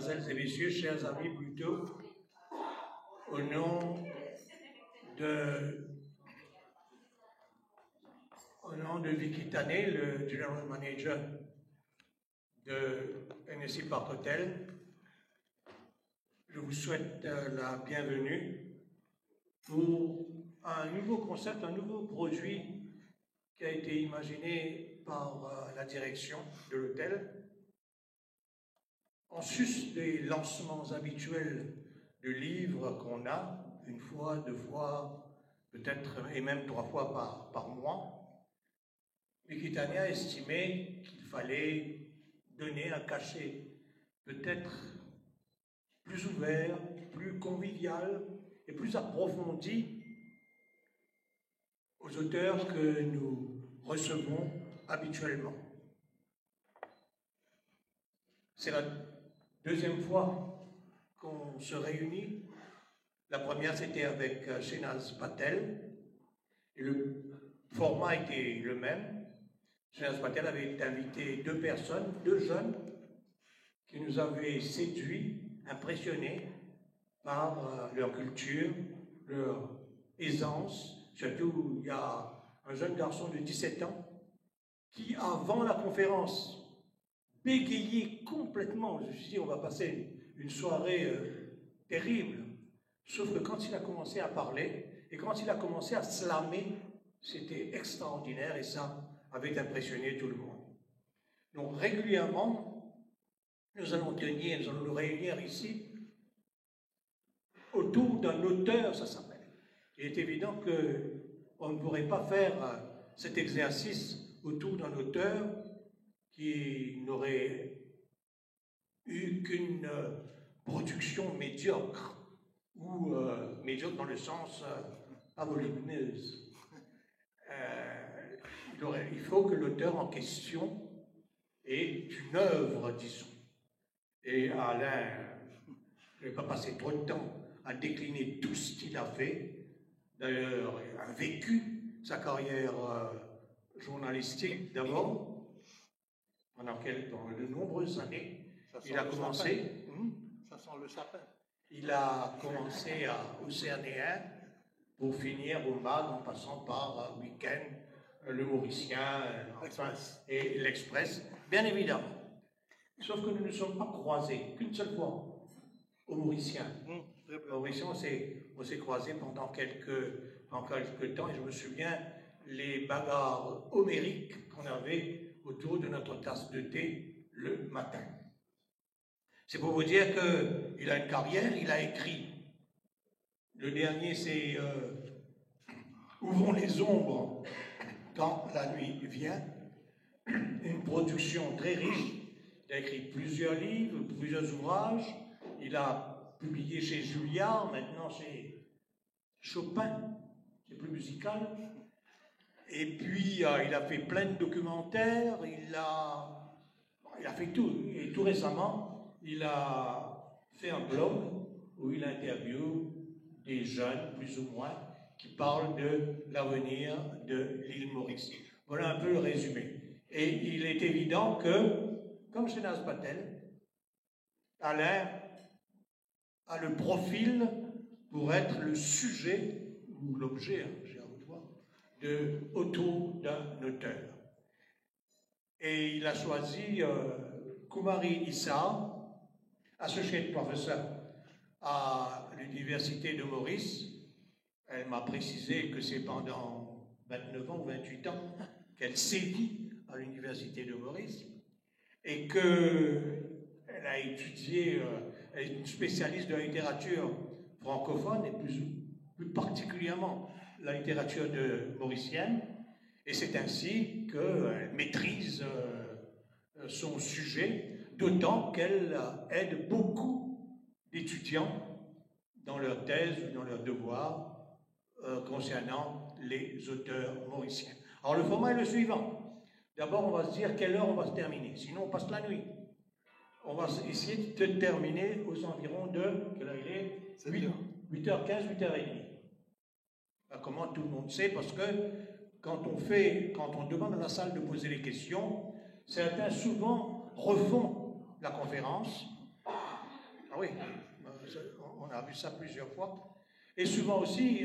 mesdemoiselles et messieurs, chers amis, plutôt, au nom de Vicky Tané, le General Manager de NSI Park Hotel, je vous souhaite la bienvenue pour un nouveau concept, un nouveau produit qui a été imaginé par la direction de l'hôtel. En sus des lancements habituels de livres qu'on a, une fois, deux fois, peut-être et même 3 fois par mois, Vicky Tané a estimé qu'il fallait donner un cachet peut-être plus ouvert, plus convivial et plus approfondi aux auteurs que nous recevons habituellement. C'est la deuxième fois qu'on se réunit. La première, c'était avec Shehnaz Patel, et le format était le même. Shehnaz Patel avait invité 2 personnes, 2 jeunes, qui nous avaient séduits, impressionnés par leur culture, leur aisance. Surtout, il y a un jeune garçon de 17 ans qui, avant la conférence, bégayait complètement. Je me suis dit, on va passer une soirée terrible. Sauf que quand il a commencé à parler et quand il a commencé à slammer, c'était extraordinaire et ça avait impressionné tout le monde. Donc régulièrement, nous allons nous réunir ici autour d'un auteur, ça s'appelle. Il est évident qu'on ne pourrait pas faire cet exercice autour d'un auteur qui n'aurait eu qu'une production médiocre, ou médiocre dans le sens pas volumineuse. Il faut que l'auteur en question ait une œuvre, disons. Et Alain, je ne vais pas passer trop de temps à décliner tout ce qu'il a fait. D'ailleurs, il a vécu sa carrière journalistique d'abord, pendant de nombreuses années. Il a commencé. Ça sent le sapin. Il a commencé à Océanéen pour finir au MAG en passant par Week-end, le Mauricien et l'Express, bien évidemment. Sauf que nous ne sommes pas croisés qu'une seule fois au Mauricien. Au Mauricien, on s'est croisés pendant quelques temps et je me souviens les bagarres homériques qu'on avait autour de notre tasse de thé le matin. C'est pour vous dire qu'il a une carrière, il a écrit. Le dernier, c'est Ouvrons les ombres quand la nuit vient. Une production très riche. Il a écrit plusieurs livres, plusieurs ouvrages. Il a publié chez Julliard, maintenant chez Chopin, c'est plus musical. Et puis, il a fait plein de documentaires, il a fait tout. Et tout récemment, il a fait un blog où il interviewe des jeunes, plus ou moins, qui parlent de l'avenir de l'île Maurice. Voilà un peu le résumé. Et il est évident que, comme chez Shehnaz Patel, Alain a le profil pour être le sujet, ou l'objet, j'ai envie de voir, autour d'un auteur. Et il a choisi Kumari Issa, associate professor à l'Université de Maurice. Elle m'a précisé que c'est pendant 29 ans ou 28 ans qu'elle sévit à l'Université de Maurice et qu'elle a étudié, elle est une spécialiste de la littérature francophone et plus particulièrement la littérature mauricienne, et c'est ainsi qu'elle maîtrise son sujet, d'autant qu'elle aide beaucoup d'étudiants dans leur thèse ou dans leurs devoirs concernant les auteurs mauriciens. Alors le format est le suivant. D'abord, on va se dire quelle heure on va se terminer, sinon on passe la nuit. On va essayer de terminer aux environs de, quelle heure il est ? 8h15, 8h30. Comment tout le monde sait, parce que quand on demande à la salle de poser les questions, certains souvent refont la conférence oui, on a vu ça plusieurs fois. Et souvent aussi,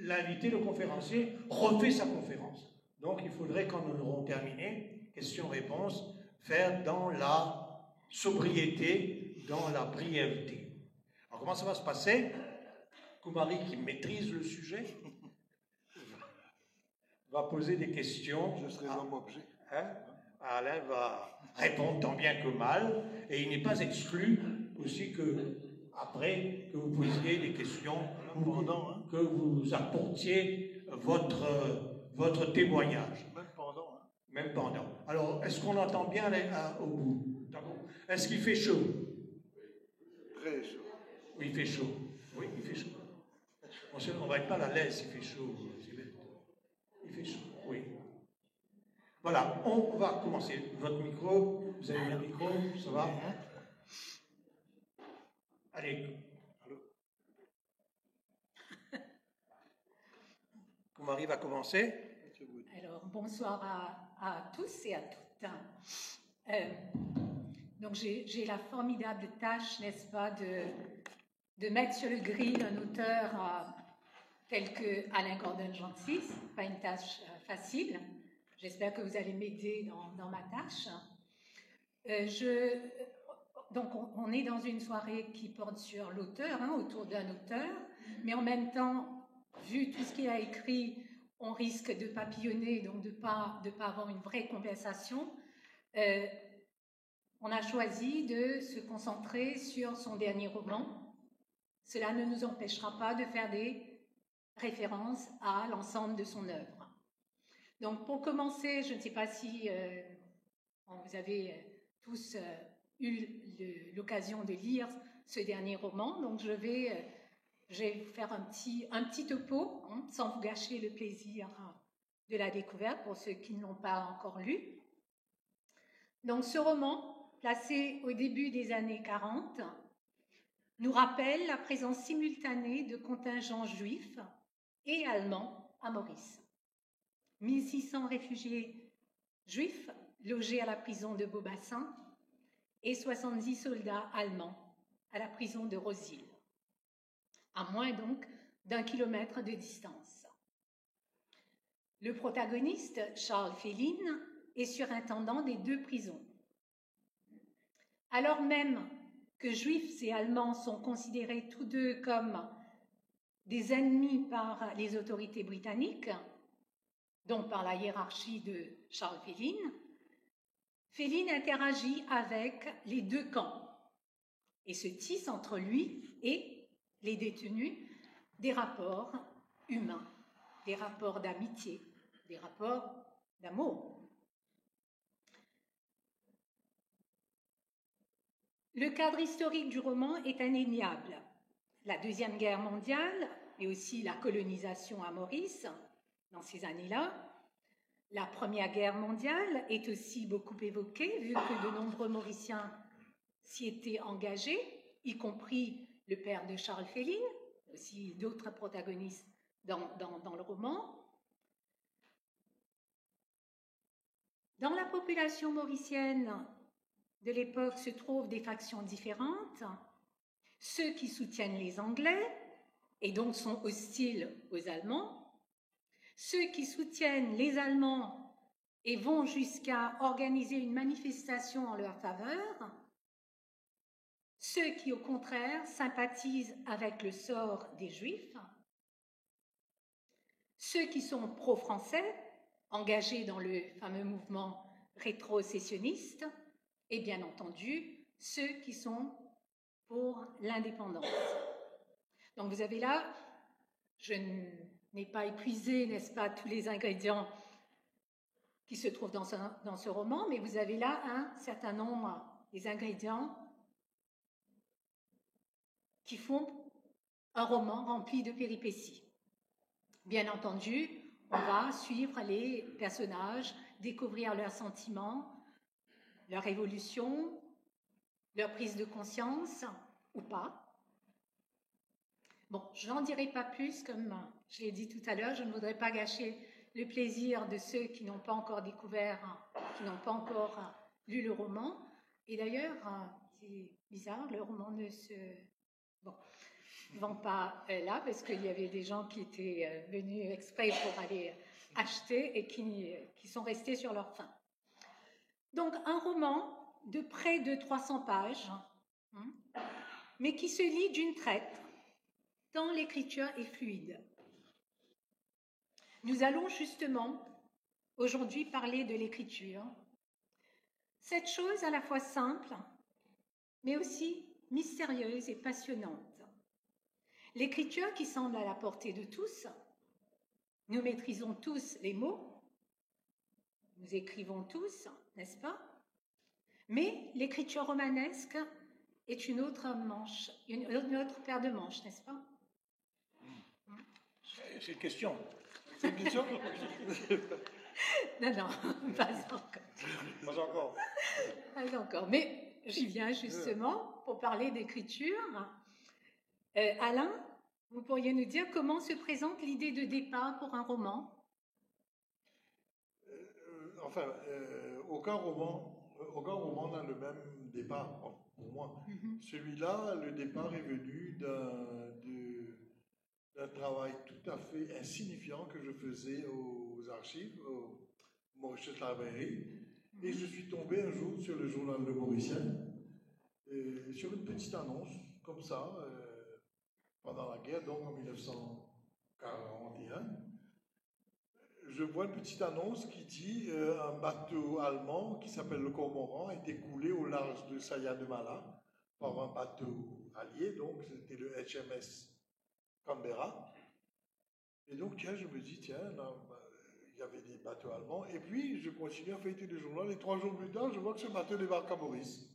l'invité, le conférencier, refait sa conférence. Donc il faudrait, quand nous aurons terminé, questions-réponses, faire dans la sobriété, dans la brièveté. Alors comment ça va se passer? Kumari, qui maîtrise le sujet, va poser des questions. Je serai l'homme objet. Alain va répondre tant bien que mal, et il n'est pas exclu aussi que, après, que vous posiez des questions, que vous apportiez votre témoignage. Même pendant. Hein. Même pendant. Alors, est-ce qu'on entend bien au bout? Est-ce qu'il fait chaud? Très chaud. Oui, il fait chaud. Oui, il fait chaud. On ne va être pas à l'aise s'il fait chaud. Il fait chaud, oui. Voilà, on va commencer. Votre micro, vous avez le micro, ça va? Allez. Allô? Kumari va commencer. Alors, bonsoir à tous et à toutes. Donc, j'ai la formidable tâche, n'est-ce pas, de mettre sur le grill un auteur tel que Alain Gordon-Gentil. Pas une tâche facile. J'espère que vous allez m'aider dans ma tâche. Donc, on est dans une soirée qui porte sur l'auteur, hein, autour d'un auteur, mais en même temps, vu tout ce qu'il a écrit, on risque de papillonner, donc de pas avoir une vraie conversation. On a choisi de se concentrer sur son dernier roman. Cela ne nous empêchera pas de faire des références à l'ensemble de son œuvre. Donc, pour commencer, je ne sais pas si vous avez tous eu l'occasion de lire ce dernier roman, donc je vais vous faire un petit topo, hein, sans vous gâcher le plaisir de la découverte pour ceux qui ne l'ont pas encore lu. Donc, ce roman, placé au début des années 40, nous rappelle la présence simultanée de contingents juifs et allemands à Maurice. 1600 réfugiés juifs logés à la prison de Beaubassin et 70 soldats allemands à la prison de Rosil, à moins donc d'1 kilomètre de distance. Le protagoniste, Charles Féline, est surintendant des 2 prisons. Alors même que Juifs et Allemands sont considérés tous deux comme des ennemis par les autorités britanniques, donc par la hiérarchie de Charles Féline, Féline interagit avec les 2 camps et se tisse entre lui et les détenus des rapports humains, des rapports d'amitié, des rapports d'amour. Le cadre historique du roman est indéniable. La Deuxième Guerre mondiale et aussi la colonisation à Maurice dans ces années-là. La Première Guerre mondiale est aussi beaucoup évoquée, vu que de nombreux Mauriciens s'y étaient engagés, y compris le père de Charles Féline, aussi d'autres protagonistes dans le roman. Dans la population mauricienne de l'époque se trouvent des factions différentes, ceux qui soutiennent les Anglais et donc sont hostiles aux Allemands, ceux qui soutiennent les Allemands et vont jusqu'à organiser une manifestation en leur faveur, ceux qui, au contraire, sympathisent avec le sort des Juifs, ceux qui sont pro-français, engagés dans le fameux mouvement rétro-sécessionniste, et bien entendu, ceux qui sont pour l'indépendance. Donc vous avez là, je n'ai pas épuisé, n'est-ce pas, tous les ingrédients qui se trouvent dans ce roman, mais vous avez là un certain nombre des ingrédients qui font un roman rempli de péripéties. Bien entendu, on va suivre les personnages, découvrir leurs sentiments, leur évolution, leur prise de conscience, ou pas. Bon, je n'en dirai pas plus, comme je l'ai dit tout à l'heure, je ne voudrais pas gâcher le plaisir de ceux qui n'ont pas encore découvert, qui n'ont pas encore lu le roman. Et d'ailleurs, c'est bizarre, le roman ne se vend pas là, parce qu'il y avait des gens qui étaient venus exprès pour aller acheter et qui sont restés sur leur faim. Donc un roman de près de 300 pages, mais qui se lit d'une traite, tant l'écriture est fluide. Nous allons justement aujourd'hui parler de l'écriture, cette chose à la fois simple, mais aussi mystérieuse et passionnante. L'écriture qui semble à la portée de tous. Nous maîtrisons tous les mots, nous écrivons tous, n'est-ce pas? Mais l'écriture romanesque est une autre manche, une autre paire de manches, n'est-ce pas? C'est une question. C'est une question. Non, pas encore. Pas encore. Pas encore. Mais j'y viens justement pour parler d'écriture. Alain, vous pourriez nous dire comment se présente l'idée de départ pour un roman? Aucun roman n'a le même départ pour moi. Celui-là, le départ est venu d'un travail tout à fait insignifiant que je faisais aux archives, au Mauritius Library, et je suis tombé un jour sur le journal Le Mauricien, sur une petite annonce, comme ça, pendant la guerre, donc en 1941. Je vois une petite annonce qui dit un bateau allemand qui s'appelle le Cormoran a été coulé au large de Sayademala par un bateau allié, donc c'était le HMS Canberra. Et donc, tiens, je me dis, tiens, là, il y avait des bateaux allemands. Et puis, je continue à feuilleter le journal. Et 3 jours plus tard, je vois que ce bateau débarque à Maurice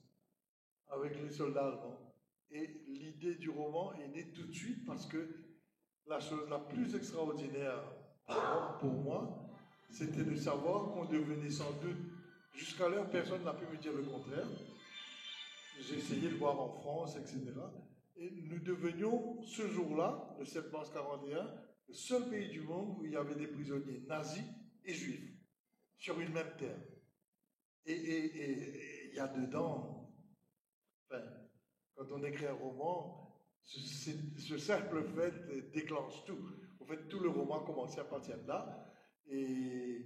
avec les soldats allemands. Et l'idée du roman est née tout de suite parce que la chose la plus extraordinaire pour moi, c'était de savoir qu'on devenait sans doute, jusqu'à l'heure, personne n'a pu me dire le contraire. J'ai essayé de voir en France, etc. Et nous devenions, ce jour-là, le 7 mars 1941, le seul pays du monde où il y avait des prisonniers nazis et juifs, sur une même terre. Et il y a dedans, enfin, quand on écrit un roman, ce simple fait déclenche tout. En fait, tout le roman commençait à partir de là. Et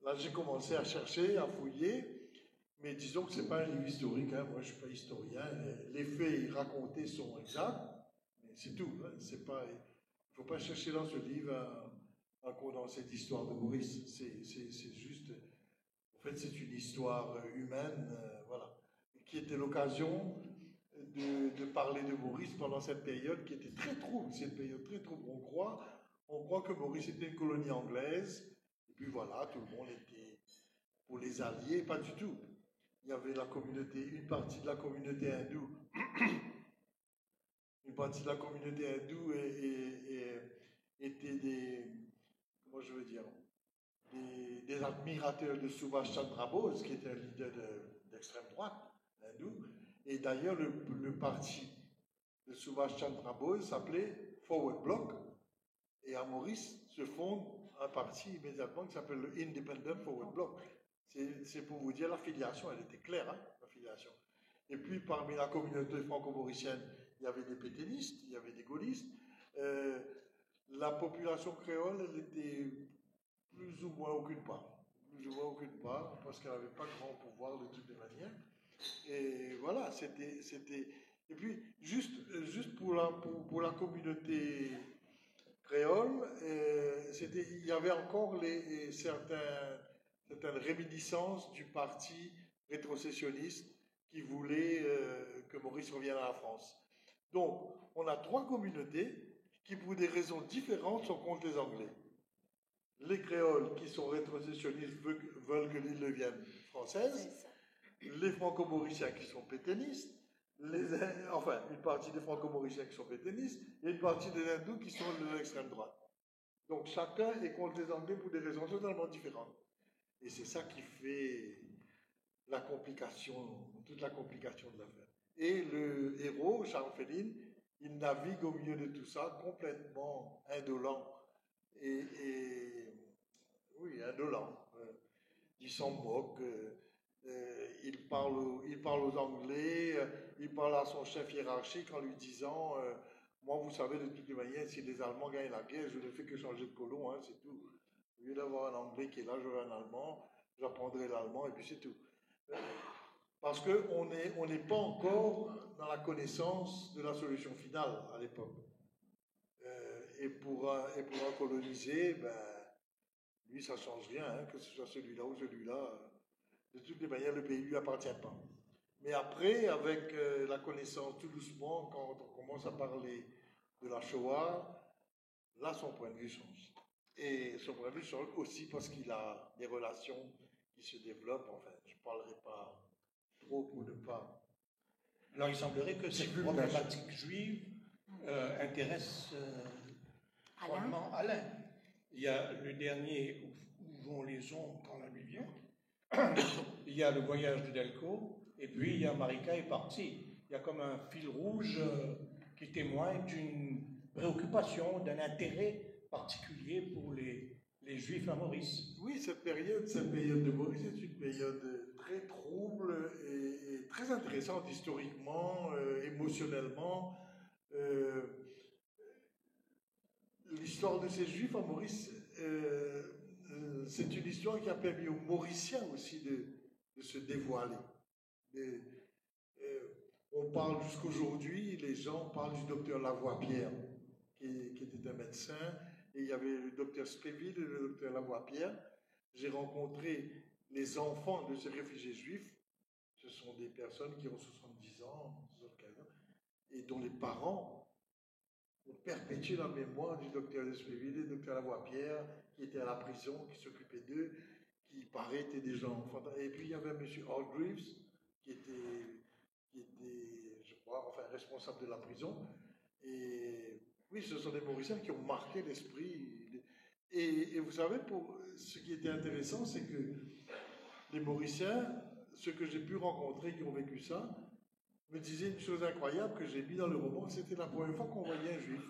là, j'ai commencé à chercher, à fouiller. Mais disons que ce n'est pas un livre historique, hein. Moi je ne suis pas historien, les faits racontés sont exacts, mais c'est tout. Hein. Il ne faut pas chercher dans ce livre un condensé d'histoire de Maurice, c'est juste, en fait c'est une histoire humaine, voilà, qui était l'occasion de parler de Maurice pendant cette période qui était très trouble, c'est une période très trouble. On croit que Maurice était une colonie anglaise, et puis voilà, tout le monde était pour les Alliés, pas du tout. Il y avait une partie de la communauté hindoue. Une partie de la communauté hindoue était des admirateurs de Subhash Chandra Bose, qui était un leader d'extrême droite hindou. Et d'ailleurs, le parti de Subhash Chandra Bose s'appelait Forward Bloc. Et à Maurice se fonde un parti immédiatement qui s'appelle le Independent Forward Bloc. C'est pour vous dire, l'affiliation, elle était claire, hein, l'affiliation. Et puis, parmi la communauté franco-mauricienne, il y avait des pétainistes, il y avait des gaullistes. La population créole, elle était plus ou moins aucune part. Plus ou moins aucune part, parce qu'elle n'avait pas grand pouvoir de toutes les manières. Et voilà, c'était... Et puis, juste pour la communauté créole, il y avait encore certaines réminiscences du parti rétrocessionniste qui voulait que Maurice revienne à la France. Donc, on a 3 communautés qui, pour des raisons différentes, sont contre les Anglais. Les créoles qui sont rétrocessionnistes veulent que l'île devienne française. Les franco-mauriciens qui sont pétainistes. Une partie des franco-mauriciens qui sont pétainistes et une partie des hindous qui sont de l'extrême droite. Donc, chacun est contre les Anglais pour des raisons totalement différentes. Et c'est ça qui fait toute la complication de l'affaire. Et le héros, Charles Féline, il navigue au milieu de tout ça complètement indolent. Oui, indolent. Il s'en moque. Il parle aux Anglais, il parle à son chef hiérarchique en lui disant moi, vous savez, de toutes les manières, si les Allemands gagnent la guerre, je ne fais que changer de colon, hein, c'est tout. Au lieu d'avoir un Anglais qui est là, j'aurai un Allemand, j'apprendrai l'allemand et puis c'est tout. Parce qu'on n'est pas encore dans la connaissance de la solution finale à l'époque. Et pour un colonisé, ben, lui, ça ne change rien, hein, que ce soit celui-là ou celui-là. De toutes les manières, le pays ne lui appartient pas. Mais après, avec la connaissance tout doucement, quand on commence à parler de la Shoah, là, son point de vue change. Et son point de vue change aussi parce qu'il a des relations qui se développent. Enfin, je ne parlerai pas trop pour ne pas... Alors, il semblerait que cette problématique juive intéresse grandement Alain. Il y a le dernier où vont les ombres quand la nuit vient. Il y a le voyage de Delco. Et puis, il y a Marika est partie. Il y a comme un fil rouge qui témoigne d'une préoccupation, d'un intérêt particulier pour les Juifs à Maurice. Oui, cette période de Maurice est une période très trouble et très intéressante historiquement, émotionnellement. L'histoire de ces Juifs à Maurice, c'est une histoire qui a permis aux Mauriciens aussi de se dévoiler. On parle jusqu'aujourd'hui, les gens parlent du docteur Lavoie-Pierre, qui était un médecin, et il y avait le docteur Spéville et le docteur Lavoie-Pierre. J'ai rencontré les enfants de ces réfugiés juifs. Ce sont des personnes qui ont 70 ans, 75 ans, et dont les parents ont perpétué la mémoire du docteur Spéville et du docteur Lavoie-Pierre, qui était à la prison, qui s'occupait d'eux, qui paraît étaient des gens fantastiques. Et puis il y avait M. Hargreaves, qui était, je crois, enfin, responsable de la prison. Et oui, ce sont des Mauriciens qui ont marqué l'esprit. Et vous savez, ce qui était intéressant, c'est que les Mauriciens, ceux que j'ai pu rencontrer qui ont vécu ça, me disaient une chose incroyable que j'ai mis dans le roman, c'était la première fois qu'on voyait un juif.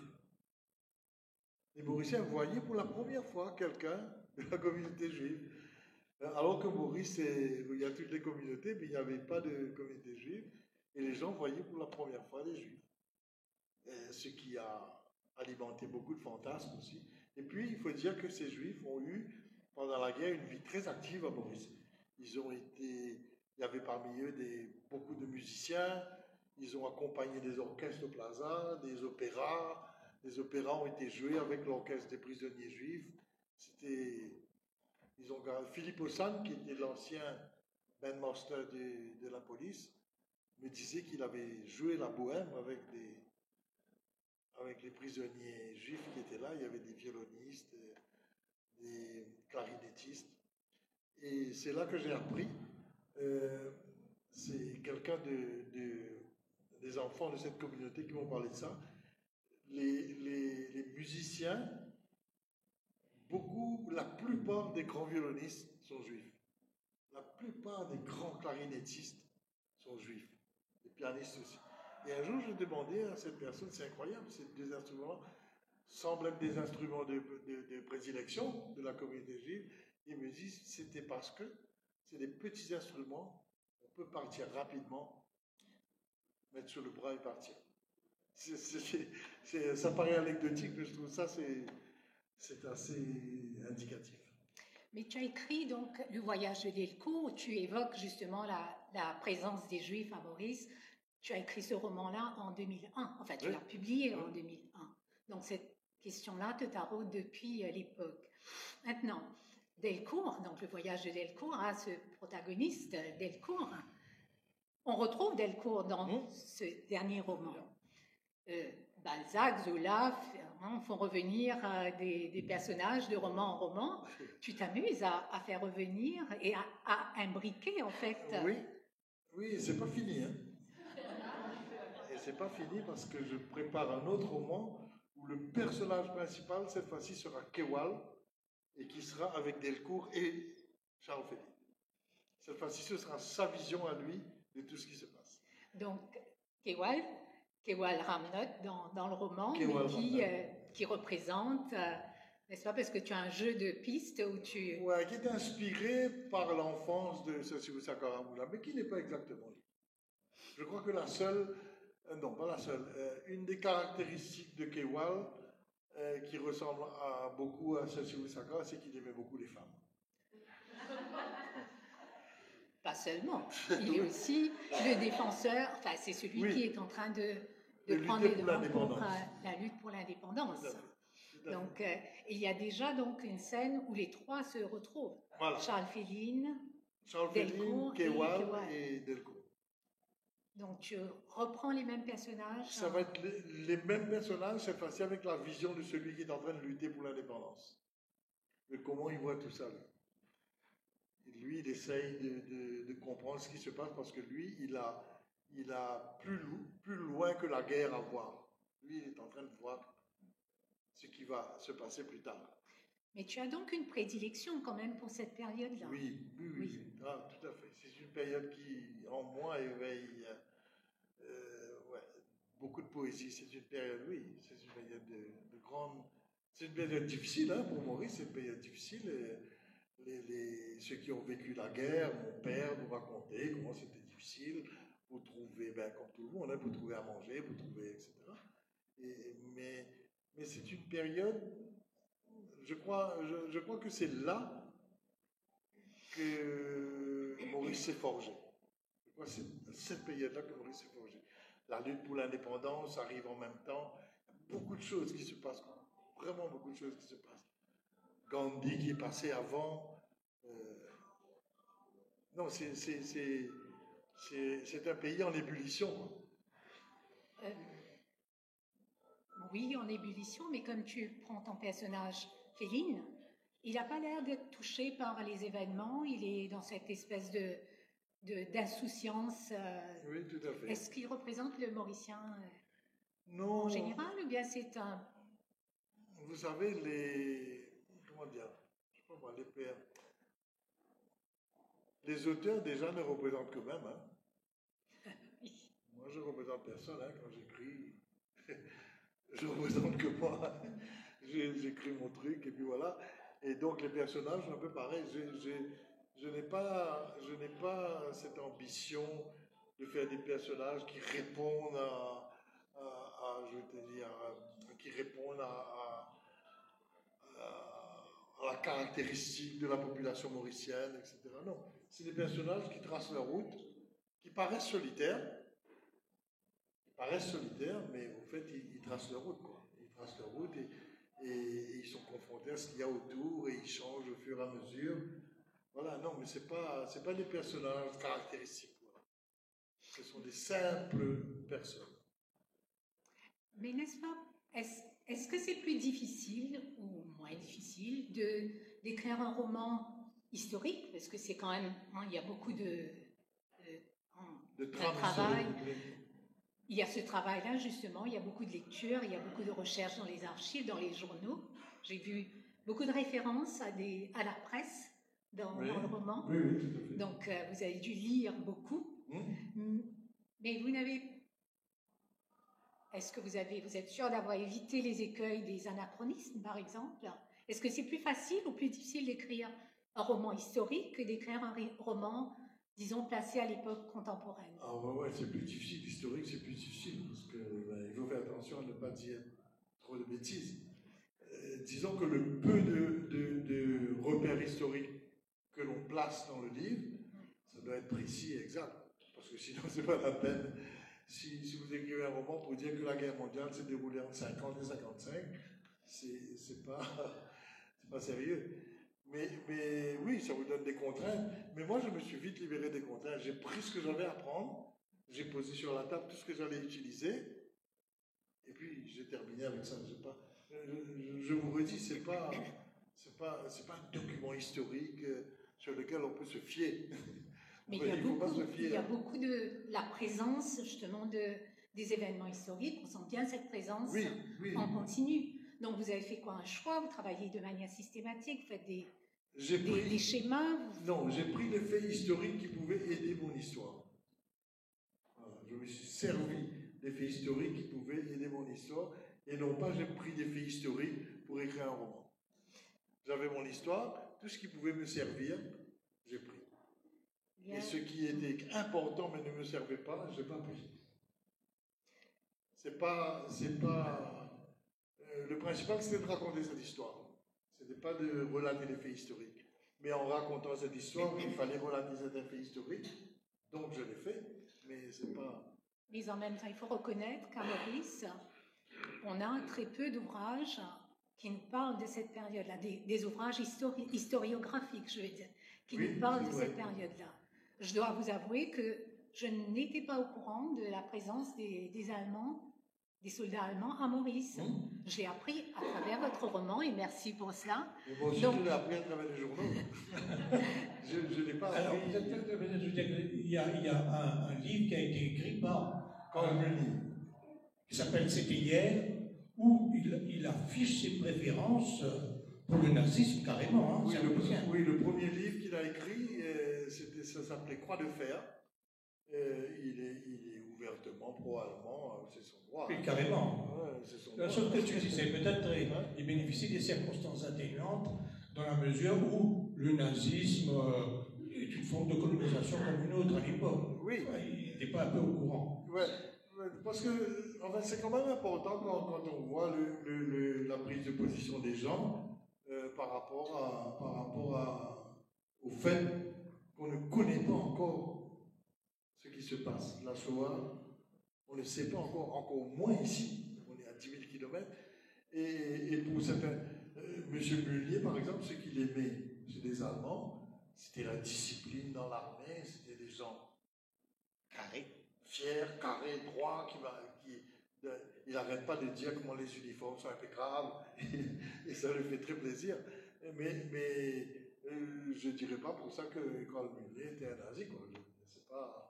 Les Mauriciens voyaient pour la première fois quelqu'un de la communauté juive. Alors que Maurice, il y a toutes les communautés, mais il n'y avait pas de communauté juive. Et les gens voyaient pour la première fois des juifs. Ce qui a alimenté beaucoup de fantasmes aussi. Et puis, il faut dire que ces juifs ont eu, pendant la guerre, une vie très active à Maurice. Il y avait parmi eux beaucoup de musiciens, ils ont accompagné des orchestres au Plaza, des opéras. Les opéras ont été joués avec l'orchestre des prisonniers juifs. Philippe Ossan, qui était l'ancien bandmaster de la police, me disait qu'il avait joué la bohème avec les prisonniers juifs qui étaient là. Il y avait des violonistes, des clarinettistes. Et c'est là que j'ai appris. C'est quelqu'un des enfants de cette communauté qui m'ont parlé de ça. Les musiciens, la plupart des grands violonistes sont juifs. La plupart des grands clarinettistes sont juifs. Les pianistes aussi. Et un jour, je demandais à cette personne, c'est incroyable, ces deux instruments semblent être des instruments de prédilection de la communauté juive. Ils me disent, c'était parce que c'est des petits instruments, on peut partir rapidement, mettre sur le bras et partir. Ça paraît anecdotique, mais je trouve ça, c'est assez indicatif. Mais tu as écrit donc Le voyage de Delco, où tu évoques justement la présence des Juifs à Maurice. Tu as écrit ce roman-là en 2001, enfin tu l'as publié en 2001. Donc cette question-là te taraude depuis l'époque. Maintenant, Delcourt, donc Le voyage de Delcourt, a ce protagoniste, Delcourt. On retrouve Delcourt dans ce dernier roman. Balzac, Zola font revenir des personnages de roman en roman. Tu t'amuses à faire revenir et à imbriquer en fait. Oui, c'est pas fini. Hein. Et c'est pas fini parce que je prépare un autre roman où le personnage principal cette fois-ci sera Kewal et qui sera avec Delcourt et Charles Félix. Cette fois-ci, ce sera sa vision à lui de tout ce qui se passe. Donc Kewal Ramnot dans le roman, qui représente N'est-ce pas? Parce que tu as un jeu de pistes où tu... Ouais, qui est inspiré par l'enfance de Sessue Sakaramura, mais qui n'est pas exactement lui. Je crois que la seule, non pas la seule, une des caractéristiques de Kewal qui ressemble beaucoup à Sessue Sakara, c'est qu'il aimait beaucoup les femmes. Pas seulement, il est aussi le défenseur, enfin c'est celui qui est en train de prendre les devants pour la lutte pour l'indépendance. Donc il y a déjà donc une scène où les trois se retrouvent. Voilà. Charles Féline, Kewal et Delcourt. Donc tu reprends les mêmes personnages. Ça va être les mêmes personnages, cette fois-ci avec la vision de celui qui est en train de lutter pour l'indépendance. De comment il voit tout ça. Lui, il essaye de comprendre ce qui se passe parce que lui, il a plus loin que la guerre à voir. Lui, il est en train de voir ce qui va se passer plus tard. Mais tu as donc une prédilection quand même pour cette période-là. Oui. Ah, tout à fait. C'est une période qui, en moi, éveille beaucoup de poésie. C'est une période, c'est une période de grande... C'est une période difficile, hein, pour Maurice, c'est une période difficile. Ceux qui ont vécu la guerre, mon père nous racontait comment c'était difficile pour trouver, comme tout le monde, hein, pour trouver à manger, pour trouver, etc. Mais c'est une période, je crois que c'est là que Maurice s'est forgé. Je crois que c'est cette période-là que Maurice s'est forgé. La lutte pour l'indépendance arrive en même temps. Il y a beaucoup de choses qui se passent, vraiment beaucoup de choses qui se passent. Gandhi qui est passé avant. Non, c'est un pays en ébullition. Oui, en ébullition, mais comme tu prends ton personnage Féline, il n'a pas l'air d'être touché par les événements, il est dans cette espèce d'insouciance. Oui, tout à fait. Est-ce qu'il représente le Mauricien non. En général, ou bien c'est un... Vous savez, comment dire, je sais pas moi, les pères... Les auteurs, déjà, ne représentent qu'eux-mêmes. Hein. Moi, je ne représente personne hein, quand j'écris. Je représente que moi. J'écris mon truc, et puis voilà. Et donc, les personnages sont un peu pareils. Je n'ai pas cette ambition de faire des personnages qui répondent qui répondent à la caractéristique de la population mauricienne, etc. Non, c'est des personnages qui tracent leur route, qui paraissent solitaires, mais au fait, ils tracent leur route, quoi. Ils tracent leur route et ils sont confrontés à ce qu'il y a autour et ils changent au fur et à mesure. Voilà, non, mais c'est pas des personnages caractéristiques. Voilà. Ce sont des simples personnes. Mais n'est-ce pas, est-ce que c'est plus difficile ou moins difficile d'écrire un roman historique? Parce que c'est quand même, il y a beaucoup de travail. Il y a ce travail-là, justement, il y a beaucoup de lectures, il y a beaucoup de recherches dans les archives, dans les journaux. J'ai vu beaucoup de références à la presse dans le roman. Oui, tout à fait. Donc, vous avez dû lire beaucoup. Mais vous n'avez... Est-ce que vous êtes sûr d'avoir évité les écueils des anachronismes, par exemple? Est-ce que c'est plus facile ou plus difficile d'écrire un roman historique que d'écrire un roman, disons, placé à l'époque contemporaine? Ah ouais, c'est plus difficile. L'historique, c'est plus difficile parce qu'il faut faire attention à ne pas dire trop de bêtises. Disons que le peu de repères historiques que l'on place dans le livre, ça doit être précis et exact. Parce que sinon, c'est pas la peine. Si vous écrivez un roman pour dire que la guerre mondiale s'est déroulée entre 50 et 55, c'est pas sérieux. Mais oui, ça vous donne des contraintes. Mais moi, je me suis vite libéré des contraintes. J'ai pris ce que j'avais à prendre, j'ai posé sur la table tout ce que j'allais utiliser, et puis j'ai terminé avec ça. Je vous redis, c'est pas un document historique sur lequel on peut se fier. Mais il y a beaucoup de la présence justement des événements historiques. On sent bien cette présence en continu. Donc vous avez fait quoi, un choix? Vous travaillez de manière systématique? Vous faites des schémas? Non, j'ai pris les faits historiques qui pouvaient aider mon histoire. Voilà, je me suis servi des faits historiques qui pouvaient aider mon histoire, et non pas j'ai pris des faits historiques pour écrire un roman. J'avais mon histoire, tout ce qui pouvait me servir, j'ai pris. Bien. Et ce qui était important mais ne me servait pas, je n'ai pas pris. Le principal, c'était de raconter cette histoire. Ce n'était pas de relater les faits historiques. Mais en racontant cette histoire, il fallait relater certains faits historiques. Donc je l'ai fait, mais c'est pas... Mais en même temps, il faut reconnaître qu'à Maurice, on a très peu d'ouvrages qui nous parlent de cette période-là, des ouvrages historiographiques, je veux dire, qui nous parlent de cette période-là. Je dois vous avouer que je n'étais pas au courant de la présence des Allemands, des soldats allemands à Maurice. Je l'ai appris à travers votre roman et merci pour cela. Mais moi aussi, je l'ai appris à travers les journaux. Je ne l'ai pas appris. Alors, il y a un livre qui a été écrit par Karl Müller, qui s'appelle C'était hier, où il affiche ses préférences pour le nazisme carrément. Hein, oui, le premier livre qu'il a écrit, ça s'appelait Croix de fer. Il est ouvertement pro-allemand, c'est son droit. Oui, carrément. Ouais, c'est son droit. Sauf que tu disais, peut-être il bénéficie des circonstances atténuantes dans la mesure où le nazisme est une forme de colonisation comme une autre à l'époque. Oui. Il n'était pas un peu au courant. Ouais, parce que c'est quand même important quand on voit la prise de position des gens par rapport au fait qu'on ne connaît pas encore ce qui se passe. La Shoah, on ne sait pas encore moins ici. On est à 10 000 km. Et pour certains, M. Mullier, par exemple, ce qu'il aimait chez les Allemands, c'était la discipline dans l'armée, c'était des gens carrés, fiers, carrés, droits, il n'arrête pas de dire comment les uniformes sont impeccables, et ça lui fait très plaisir. Mais je ne dirais pas pour ça que Karl Müller était un nazi, quoi. C'est pas...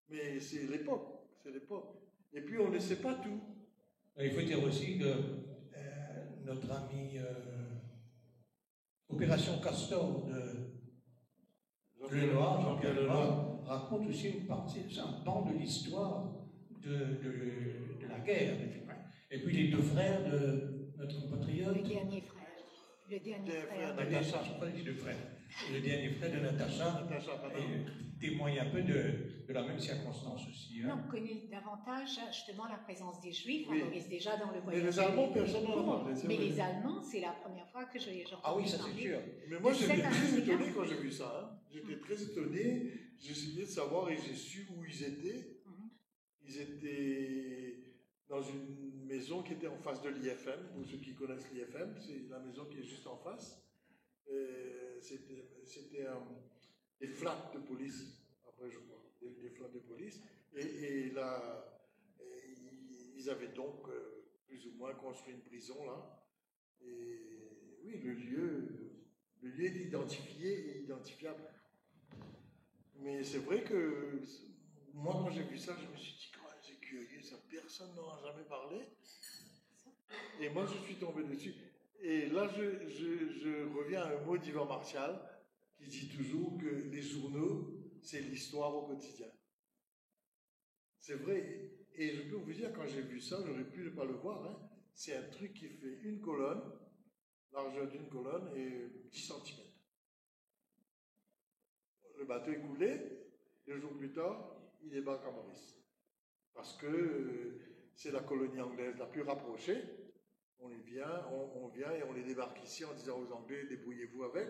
Mais c'est l'époque, Et puis on ne sait pas tout. Il faut dire aussi que notre ami Opération Castor de Jean-Pierre Lenoir, raconte aussi une partie, un pan de l'histoire de la guerre. Et puis les deux frères de notre compatriote. Le dernier frère. Le dernier frère. Natacha, je ne pas les deux frères. Le dernier frère de Natacha témoigne un peu de la même circonstance aussi. Hein. Non, on connaît davantage justement la présence des Juifs, Oui. on Maurice déjà dans le voyage. Mais les Allemands, personne n'en a parlé. Mais les Allemands, c'est la première fois que j'ai entendu Ah oui, ça c'est parler. sûr. Mais moi, j'étais très année-là. étonné quand j'ai vu ça. Hein. J'étais très étonné. J'essayais de savoir et j'ai su où ils étaient. Ils étaient dans une maison qui était en face de l'IFM. Pour ceux qui connaissent l'IFM, c'est la maison qui est juste en face. C'était des flats de police, après je crois, des flats de police. Et là, ils avaient donc plus ou moins construit une prison là. Et oui, le lieu est identifié et identifiable. Mais c'est vrai que moi, quand j'ai vu ça, je me suis dit, quand même, c'est curieux, ça, personne n'en a jamais parlé. Et moi, je suis tombé dessus. Et là, je reviens à un mot d'Yvan Martial, qui dit toujours que les journaux, c'est l'histoire au quotidien. C'est vrai. Et je peux vous dire, quand j'ai vu ça, j'aurais pu ne pas le voir. Hein, c'est un truc qui fait une colonne, largeur d'une colonne, et 10 cm. Le bateau est coulé, 2 jours plus tard, il débarque à Maurice. Parce que c'est la colonie anglaise la plus rapprochée. On vient et on les débarque ici en disant aux Anglais, débrouillez-vous avec,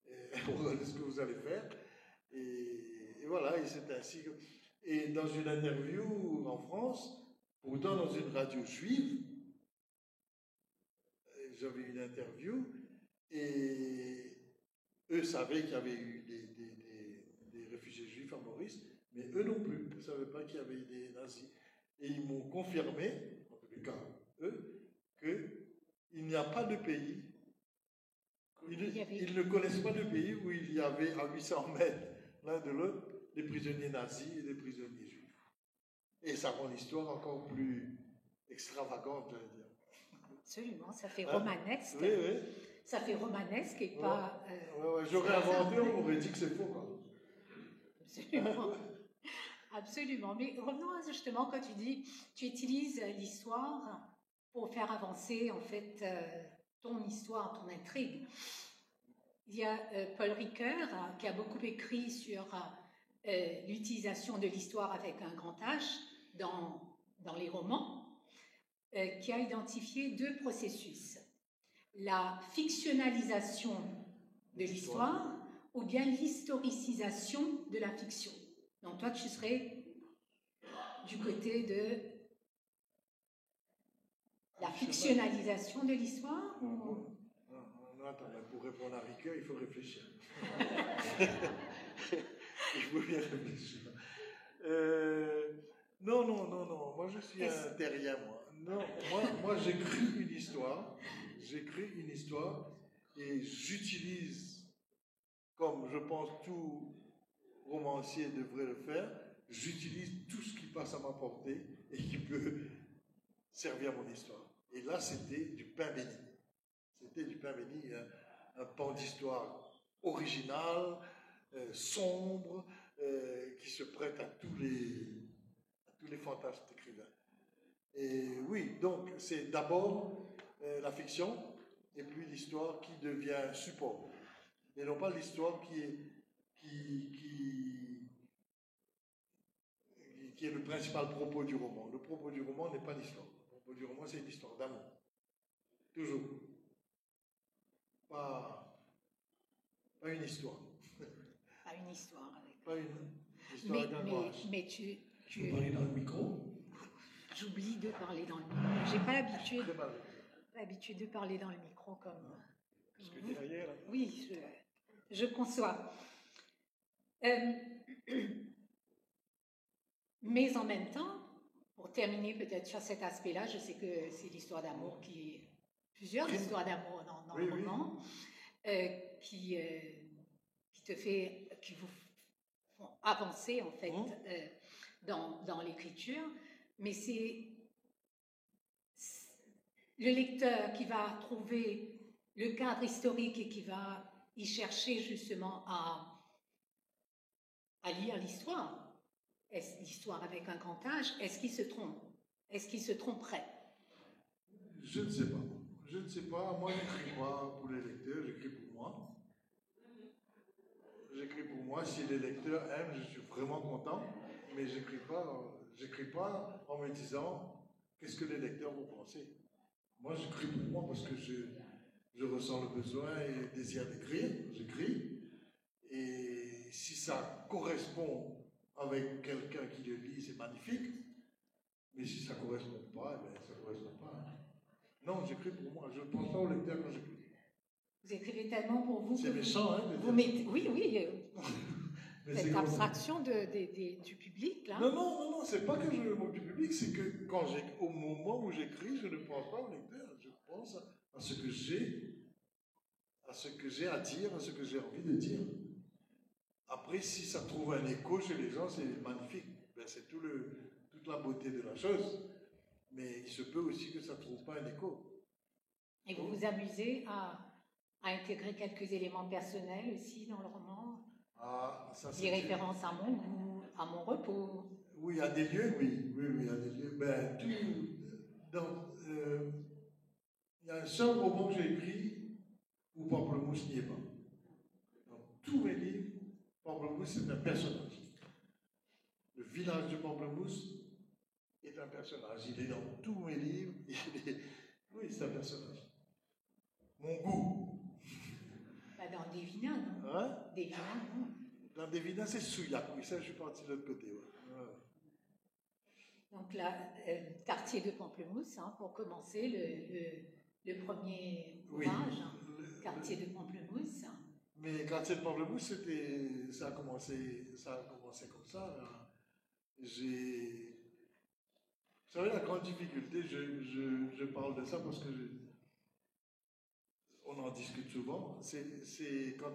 et regardez ce que vous allez faire. Et voilà, et c'est ainsi que... Et dans une interview en France, pourtant dans une radio juive, j'avais une interview, et eux savaient qu'il y avait eu des réfugiés juifs à Maurice, mais eux non plus, ils ne savaient pas qu'il y avait des nazis. Et ils m'ont confirmé, en tous les cas, eux, qu'il n'y a pas de pays, ils ne connaissent pas de pays où il y avait à 800 mètres l'un de l'autre des prisonniers nazis et des prisonniers juifs. Et ça rend l'histoire encore plus extravagante, je veux dire. Absolument, ça fait romanesque. Oui, oui. Ça fait romanesque et pas... J'aurais inventé, on m'aurait dit que c'est faux, quoi. Absolument. Absolument. Mais revenons à justement quand tu dis, tu utilises l'histoire pour faire avancer en fait ton histoire, ton intrigue. Il y a Paul Ricoeur qui a beaucoup écrit sur l'utilisation de l'histoire avec un grand H dans les romans, qui a identifié 2 processus. La fictionnalisation de l'histoire ou bien l'historicisation de la fiction. Donc toi, tu serais du côté de la fictionnalisation de l'histoire ou... Non, attends, mais pour répondre à Ricoeur, il faut réfléchir. Il faut bien réfléchir. Non, moi je suis un terrien, moi. Non, moi j'écris une histoire, et j'utilise, comme je pense tout romancier devrait le faire, j'utilise tout ce qui passe à ma portée et qui peut servir mon histoire. Et là, c'était du pain béni. C'était du pain béni, un pan d'histoire original, sombre, qui se prête à tous les fantasmes d'écrivains. Et oui, donc c'est d'abord la fiction et puis l'histoire qui devient support. Et non pas l'histoire qui est le principal propos du roman. Le propos du roman n'est pas l'histoire. Le propos du roman, c'est une histoire d'amour. Toujours. Pas une histoire. Pas une histoire avec... Pas une histoire avec un grand H. Mais tu peux parler dans le micro? J'oublie de parler dans le micro. J'ai pas l'habitude de parler dans le micro comme Parce que derrière... Là. Oui, je conçois. Mais en même temps, pour terminer peut-être sur cet aspect-là, je sais que c'est l'histoire d'amour plusieurs histoires d'amour dans le roman, qui vous font avancer en fait dans l'écriture, mais c'est le lecteur qui va trouver le cadre historique et qui va y chercher justement à lire l'histoire. Est-ce l'histoire avec un grand H? Est-ce qu'il se trompe? Est-ce qu'il se tromperait? Je ne sais pas. Je ne sais pas. Moi, je n'écris pas pour les lecteurs, j'écris pour moi. J'écris pour moi. Si les lecteurs aiment, je suis vraiment content. Mais je n'écris pas en me disant qu'est-ce que les lecteurs vont penser. Moi, j'écris pour moi parce que je ressens le besoin et le désir d'écrire. J'écris. Et si ça correspond avec quelqu'un qui le lit, c'est magnifique. Mais si ça ne correspond pas, eh bien, ça ne correspond pas. Non, j'écris pour moi. Je ne pense pas au lecteur quand j'écris. Vous écrivez tellement pour vous. C'est méchant, hein? Vous mettez, oui. Cette abstraction du public, là. Non, c'est pas que je me moque du public, c'est que au moment où j'écris, je ne pense pas au lecteur. Je pense à ce que j'ai à dire, à ce que j'ai envie de dire. Après, si ça trouve un écho chez les gens, c'est magnifique. Ben, c'est toute la beauté de la chose. Mais il se peut aussi que ça ne trouve pas un écho. Et vous vous amusez à intégrer quelques éléments personnels aussi dans le roman? Des références à mon goût, à mon repos? Oui, à des lieux, oui, à des lieux. Ben, il y a un seul roman que j'ai écrit où Pamplemousse n'y est pas. Dans tous mes livres, Pamplemousse, c'est un personnage. Le village de Pamplemousse est un personnage. Il est dans tous mes livres. Oui, c'est un personnage. Mon goût. Dans Devina, non? Hein? Devina, non. Dans Devina, c'est Souillac. Oui, ça, je suis parti de l'autre côté. Ouais. Donc là, quartier de Pamplemousse, pour commencer, le premier ouvrage, quartier de Pamplemousse. Mais quartier de Pamplemousse, ça a commencé comme ça. Vous savez, la grande difficulté, je parle de ça parce que on en discute souvent, c'est quand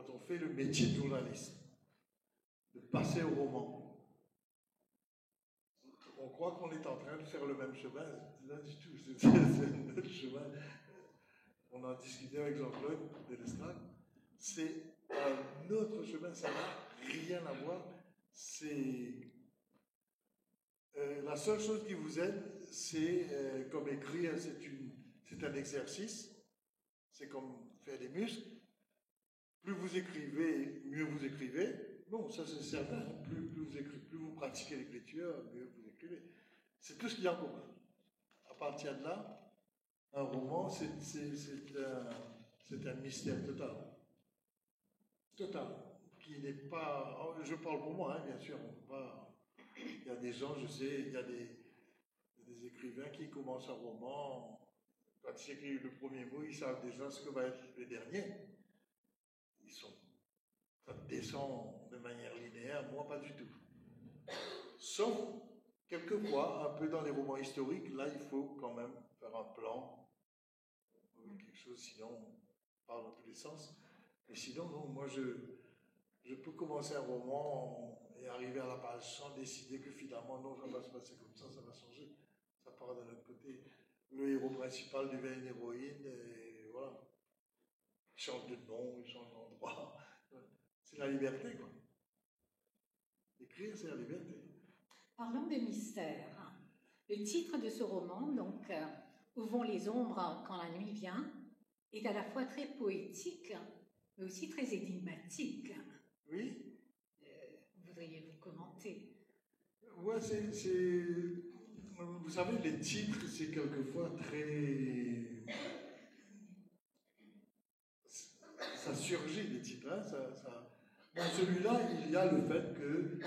on fait le métier de journaliste, de passer au roman. On croit qu'on est en train de faire le même chemin, là du tout, c'est un autre chemin. On en discutait avec Jean-Claude de l'Estrade. C'est un autre chemin, ça n'a rien à voir. La seule chose qui vous aide, c'est comme écrire, c'est un exercice, c'est comme faire des muscles. Plus vous écrivez, mieux vous écrivez. Bon, ça c'est certain, plus vous pratiquez l'écriture, mieux vous écrivez. C'est tout ce qu'il y a en commun. À partir de là, un roman, c'est un mystère total. Total. Qui n'est pas... Je parle pour moi, hein, bien sûr. On peut pas, il y a des gens, je sais, il y a des écrivains qui commencent un roman, quand ils écrivent le premier mot, ils savent déjà ce que va être le dernier. Ça descend de manière linéaire, moi pas du tout. Sauf, quelquefois, un peu dans les romans historiques, là il faut quand même faire un plan, quelque chose, sinon on parle dans tous les sens. Mais sinon, non, moi je peux commencer un roman et arriver à la page sans décider que finalement, non, ça va se passer comme ça va changer. Ça part de l'autre côté. Le héros principal devient une héroïne, et voilà. Il change de nom, il change d'endroit. C'est la liberté, quoi. Écrire, c'est la liberté. Parlons de mystère. Le titre de ce roman, donc, Où vont les ombres quand la nuit vient, est à la fois très poétique, mais aussi très énigmatique. Oui. Voudriez-vous commenter? Ouais, vous savez, les titres, c'est quelquefois très... Ça surgit, les titres. Hein, Dans celui-là, il y a le fait que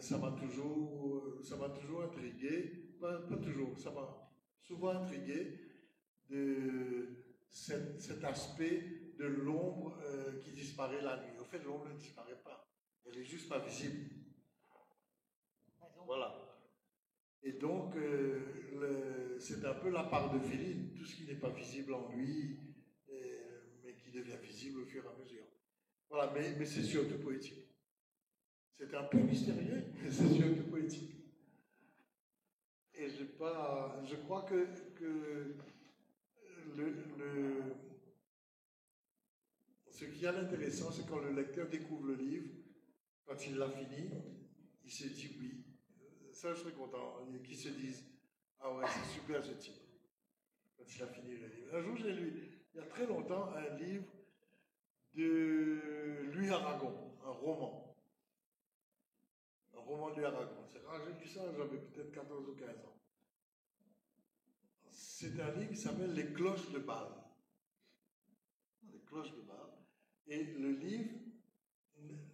ça m'a toujours intrigué. Pas toujours, ça m'a souvent intrigué de cet aspect de l'ombre qui disparaît la nuit. Au fait, l'ombre ne disparaît pas. Elle n'est juste pas visible. Voilà. Et donc, c'est un peu la part de Féline, tout ce qui n'est pas visible en lui, mais qui devient visible au fur et à mesure. Voilà, mais c'est surtout poétique. C'est un peu mystérieux, mais c'est surtout poétique. Et je crois que ce qui est intéressant, c'est quand le lecteur découvre le livre, quand il l'a fini, il se dit oui. Ça, je serais content, qu'ils se disent ah ouais, c'est super ce type, quand il a fini le livre. Un jour, j'ai lu, il y a très longtemps, un livre de Louis Aragon, un roman de Louis Aragon. C'est rare, j'ai lu ça, j'avais peut-être 14 ou 15 ans. C'est un livre qui s'appelle Les cloches de Bâle. Les cloches de Bâle. Et le livre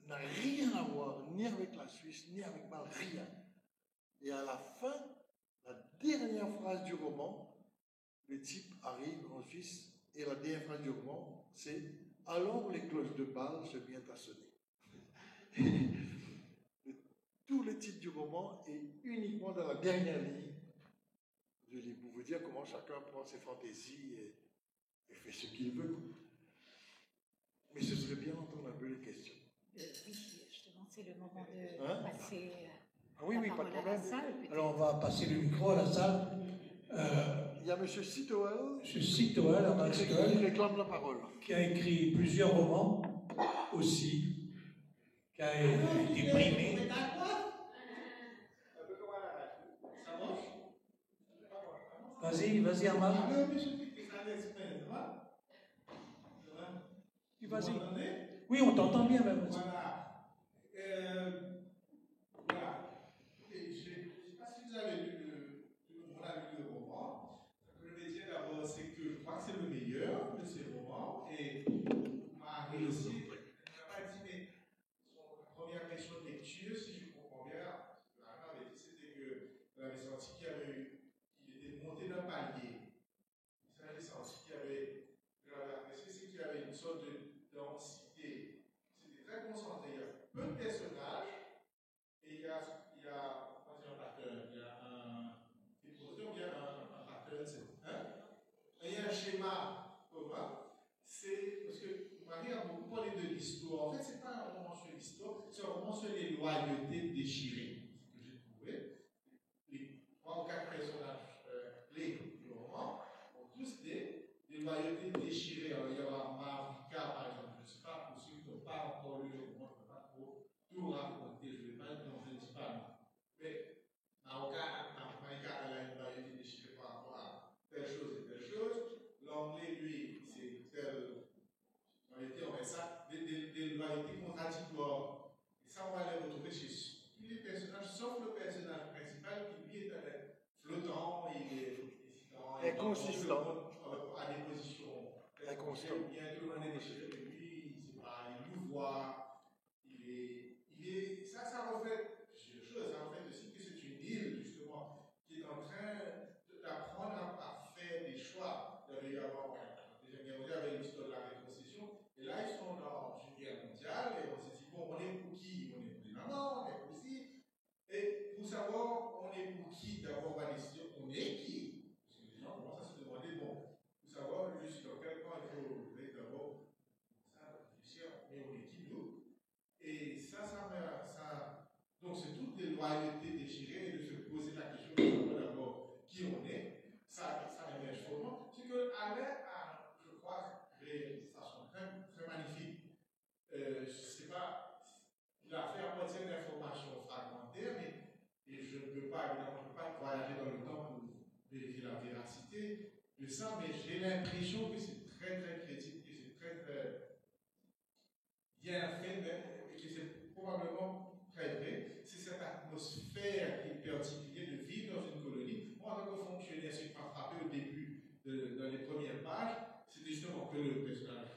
n'a rien à voir, ni avec la Suisse, ni avec Bâle, rien. Et à la fin, la dernière phrase du roman, le type arrive en Suisse, et la dernière phrase du roman, c'est « Alors les cloches de Bâle se mirent à sonner ». Tout le titre du roman est uniquement dans la dernière ligne du livre, pour vous dire comment chacun prend ses fantaisies et fait ce qu'il veut. Mais ce serait bien d'entendre un peu les questions. Oui, justement, c'est le moment de passer oui, pas de problème. Salle, alors on va passer le micro à la salle. Il y a M. Sitoel. M. Sitoel, à Maxwell, qui réclame la parole. Qui a écrit plusieurs romans aussi, qui a été primé. Vas-y, Amal. Vas-y. Oui, on t'entend bien, même. Voilà. Voilà. Je ne sais pas si vous avez lu le roman. Ce que je vais dire d'abord, c'est que je crois que c'est le meilleur de ces romans. Et Marie aussi, elle n'a pas dit, mais son première impression de lecture, si je comprends bien, ce que Marie avait dit, c'était qu'elle avait senti qu'il était monté d'un palier. Ça, j'ai senti qu'il y avait une sorte de densité. C'était très concentré. déchiré, mais lui, c'est pas, il nous voit, ça reflète plusieurs choses, ça reflète aussi que c'est une île, justement, qui est en train d'apprendre à faire des choix. Il y avait avant, la Deuxième Guerre mondiale, il y avait l'histoire de la rétrocession, et là, ils sont dans une guerre mondiale, et on s'est dit, bon, on est pour qui? On est pour les mamans, on est pour qui? Et pour savoir, on est pour qui, d'abord, on va décider, on est qui? Parce que les gens commencent à se demander, bon, pour savoir jusqu'à quel point il faut d'abord réfléchir, mais on est qui nous? Et ça, donc c'est toute les loyautés déchirées et de se poser la question d'abord qui on est, ça émerge fortement. C'est que Alain a, je crois, créé une façon très magnifique. Je ne sais pas, il a fait à partir d'informations fragmentaires, et je ne peux pas, évidemment, je ne peux pas voyager dans le temps pour vérifier la véracité de ça, mais j'ai l'impression que c'est très crédible, que c'est très bien fait, et que c'est probablement très vrai. C'est cette atmosphère qui est particulière de vivre dans une colonie. Moi, en tant que fonctionnaire, ce qui m'a frappé au début, dans les premières pages, c'était justement que le personnage,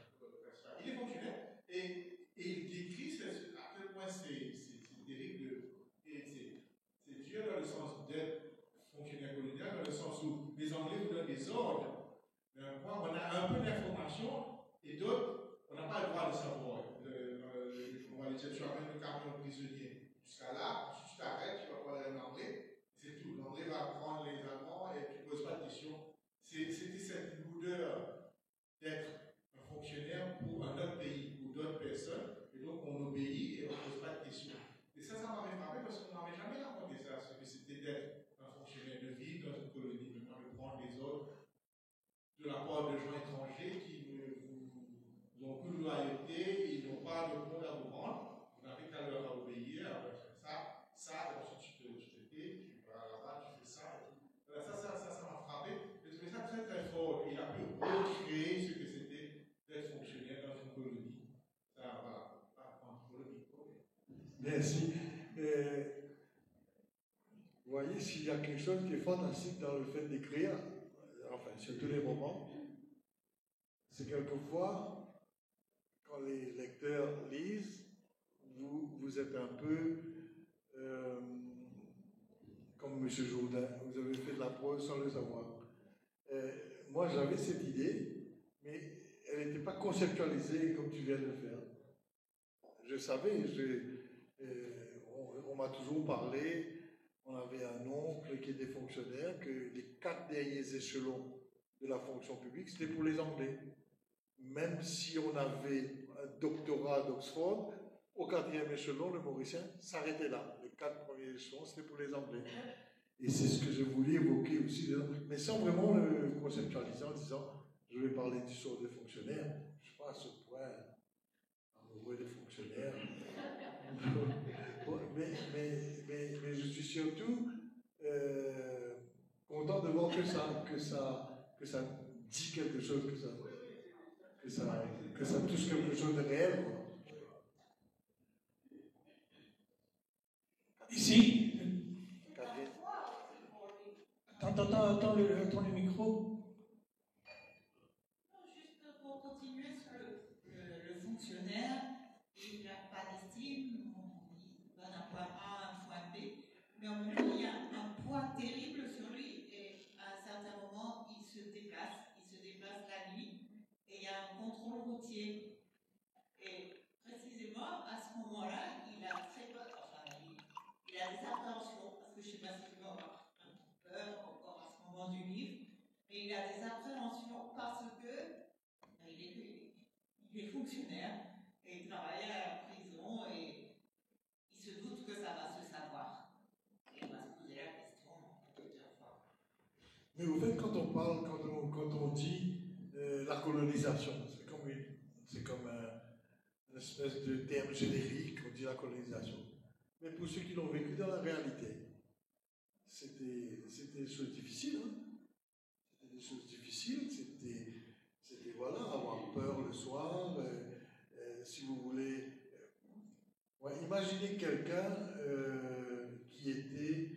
il est fonctionnaire, et il décrit à quel point c'est terrible, et c'est dur dans le sens d'être fonctionnaire colonial, dans le sens où les Anglais vous donnent des ordres, mais à un point, on a un peu d'informations, et d'autres, on n'a pas le droit de savoir. On va aller dire, tu amènes le camion prisonnier jusqu'à là, tu t'arrêtes, tu vas parler en anglais, c'est tout. L'anglais va prendre les Allemands et tu ne poses pas de questions. C'était cette lourdeur d'être un fonctionnaire pour un autre pays, pour d'autres personnes, et donc on obéit et on ne pose pas de questions. Et ça m'avait frappé parce qu'on n'avait jamais raconté ça, ce que c'était d'être un fonctionnaire, de vivre dans une colonie, maintenant de prendre les ordres de la part de gens étrangers qui vous ont plus de loyauté, ils n'ont pas de compte à vous rendre, vous n'avez qu'à leur obéir, ça, et ensuite tu te tais, tu vas là-bas, tu fais ça, et tout. Alors ça m'a frappé. J'ai trouvé ça très fort. Il a pu recréer ce que c'était d'être fonctionnaire dans une colonie. Ça, voilà, pas trop le micro. Merci. Vous voyez, s'il y a quelque chose qui est fantastique dans le fait d'écrire, enfin, sur tous les moments, c'est quelquefois, quand les lecteurs lisent, vous êtes un peu comme M. Jourdain, vous avez fait de la prose sans le savoir. Moi, j'avais cette idée, mais elle n'était pas conceptualisée comme tu viens de le faire. Je savais, on m'a toujours parlé, on avait un oncle qui était fonctionnaire, que les 4 derniers échelons de la fonction publique, c'était pour les Anglais. Même si on avait un doctorat d'Oxford, au 4e échelon, le Mauricien s'arrêtait là. Les 4 premiers échelons, c'était pour les Anglais. Et c'est ce que je voulais évoquer aussi, mais sans vraiment le conceptualiser en disant, je vais parler du sort des fonctionnaires. Je ne suis pas à ce point amoureux des fonctionnaires. mais je suis surtout content de voir que ça dit quelque chose, que ça touche quelque chose de réel. Ici. Attends le micro. Non, juste pour continuer sur le fonctionnaire, il n'a pas d'estime, il va d'un point A à un point B, mais en même temps, il y a un poids terrible sur lui, et à un certain moment, il se déplace la nuit, et il y a un contrôle routier. Et précisément, à ce moment-là, il a très peur, il a des appréhensions, parce que je ne sais pas s'il va avoir un peu peur encore à ce moment du livre, mais il a des appréhensions parce que il est fonctionnaire et il travaille à la prison et il se doute que ça va se savoir. Et on va se poser la question plusieurs fois. Mais au fait, quand on dit la colonisation, c'est comme une espèce de terme générique, on dit la colonisation. Mais pour ceux qui l'ont vécu dans la réalité, c'était des choses difficiles. Hein? C'était des choses difficiles, c'était voilà, avoir peur le soir, si vous voulez. Imaginez quelqu'un qui était,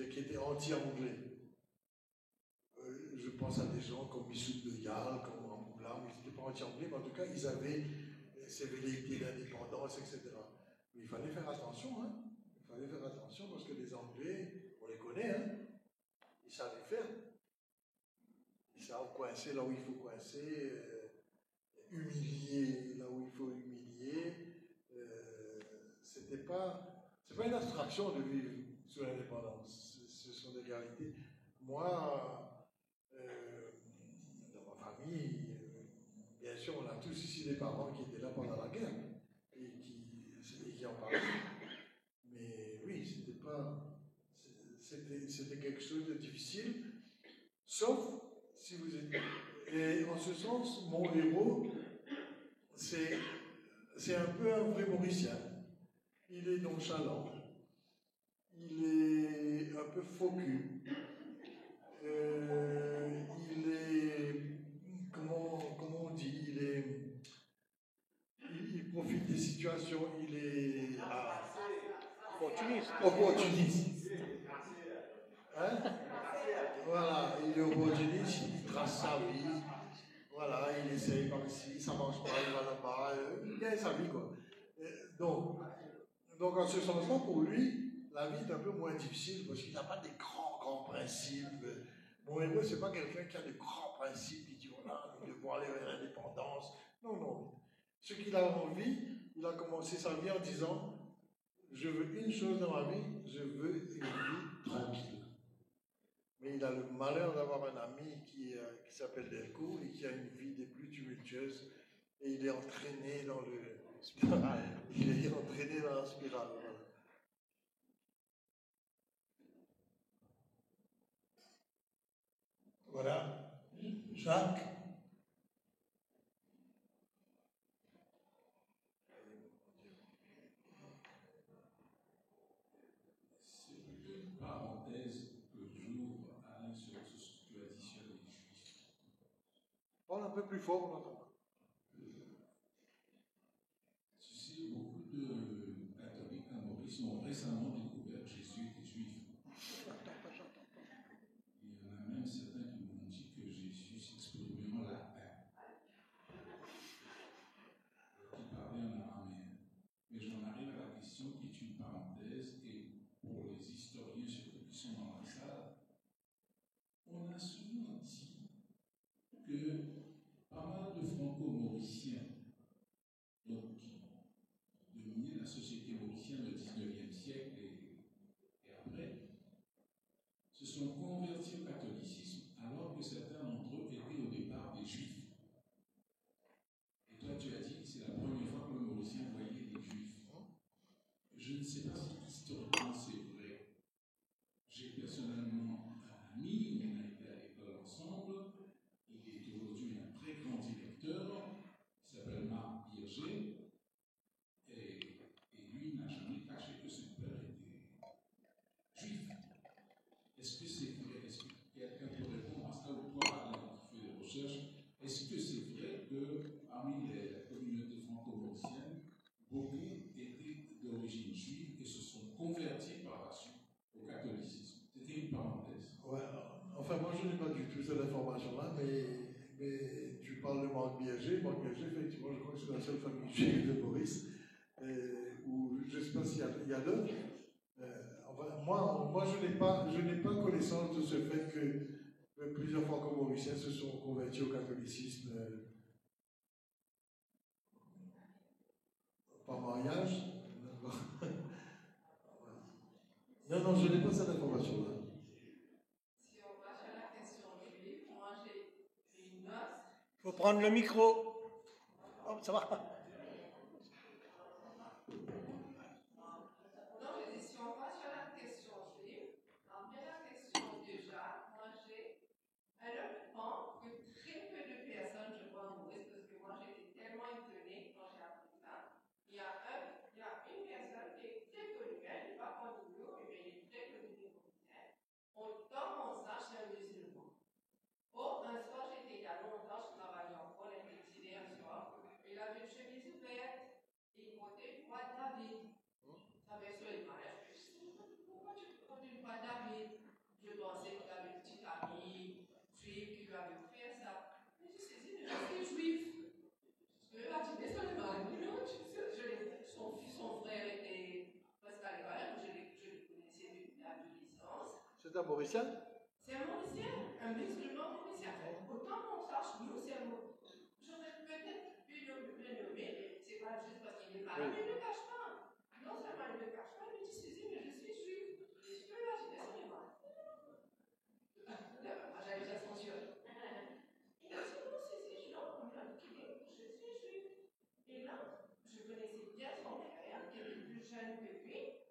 qui était anti-anglais. Je pense à des gens comme Missoud de Yal, pas anti-anglais, mais en tout cas, ils avaient ces velléités d'indépendance, etc. Mais il fallait faire attention, hein. Il fallait faire attention parce que les Anglais, on les connaît, hein. Ils savent faire. Ils savent coincer là où il faut coincer, humilier là où il faut humilier. C'est pas une abstraction de vivre sous l'indépendance. Ce sont des réalités. Moi, dans ma famille, bien sûr, on a tous ici des parents qui étaient là pendant la guerre et qui en parlaient. Mais oui, c'était quelque chose de difficile, sauf si vous êtes. Et en ce sens, mon héros, c'est un peu un vrai Mauricien. Il est nonchalant, il est un peu faux cul, il est, comment on dit, il profite des situations, il est opportuniste. Hein? Voilà, il est opportuniste, il trace sa vie, voilà, il essaye par ici, ça marche pas, il va là-bas, il gagne sa vie, quoi. Donc en ce sens-là, pour lui, la vie est un peu moins difficile parce qu'il n'a pas des grands principes. Mon héros, c'est pas quelqu'un qui a de grands principes, qui dit voilà, nous devons aller vers l'indépendance. Non. Ce qu'il a envie, il a commencé sa vie en disant je veux une chose dans ma vie, je veux une vie tranquille. Mais il a le malheur d'avoir un ami qui s'appelle Delcourt et qui a une vie des plus tumultueuses. Et il est entraîné dans la spirale. Voilà. Voilà. Jacques. C'est plutôt une parenthèse que j'ouvre, Alain, sur ce que tu as dit sur les Juifs. Parle un peu plus fort, on n'entend pas. Tu sais, beaucoup de catholiques à Maurice ont récemment découvert que Jésus était juif. Il y en a même certains qui m'ont dit que Jésus s'exprimait en latin, qui parlait en araméen. Mais j'en arrive à la question qui est une parenthèse, et pour les historiens, surtout qui sont dans la salle, on a souvent dit que pas mal de franco-mauriciens, donc qui dominaient la société mauricienne au XIXe siècle et après, se sont convertis au catholicisme alors que certains d'entre eux étaient au départ des juifs. Et toi, tu as dit que c'est la première fois que le Mauricien voyait des juifs. Je ne sais pas si historiquement c'est vrai. J'ai personnellement un ami, on a été à l'école ensemble. Il est aujourd'hui un très grand directeur, qui s'appelle Marc Birger. Et lui n'a jamais caché que son père était juif. Est-ce que c'est vrai? Est-ce que quelqu'un peut répondre à ça, ou toi, Alain, qui fait des recherches? Est-ce que c'est vrai que parmi les communautés franco-mauriciennes, beaucoup étaient d'origine juive et se sont convertis par la suite au catholicisme? C'était une parenthèse. Ouais, enfin, moi je n'ai pas du tout cette information-là, mais tu parles de Marc Biagé. Marc Biagé, effectivement, je crois que c'est la seule famille juive de Maurice, ou je ne sais pas s'il y a d'autres. Enfin, moi je n'ai pas connaissance de ce fait que plusieurs franco-mauriciens se sont convertis au catholicisme par mariage. Non, je n'ai pas cette information-là. Si on va sur la question juive, moi j'ai une note. Il faut prendre le micro. Oh, ça va. Non, je dis, si on va sur la question juive, après la question déjà, moi j'ai un occupant que très peu de personnes, je crois, Maurice, parce que moi j'étais tellement étonnée quand j'ai appris ça. Il y a une personne qui est très connue, elle n'est pas connue, mais elle est très connue des Mauriciens. Dans mon stage, c'est un musulman. Or, un soir, j'étais il y a longtemps, je travaillais encore, elle était tirée un soir, et il avait une chemise Mauricien? C'est un Mauricien, un musulman mauricien. Autant qu'on sache, nous, c'est un Mauricien. J'aurais peut-être pu le nommer, mais c'est pas juste parce qu'il est malade, mais il ne le cache pas. Non seulement il ne le cache pas, il me dit, Suzy, mais je suis juif. Et je peux imaginer son image. Moi, j'avais déjà censuré. Il a dit, non, Suzy, non, je suis juif. Et là, je connaissais bien son père, qui était plus jeune que lui.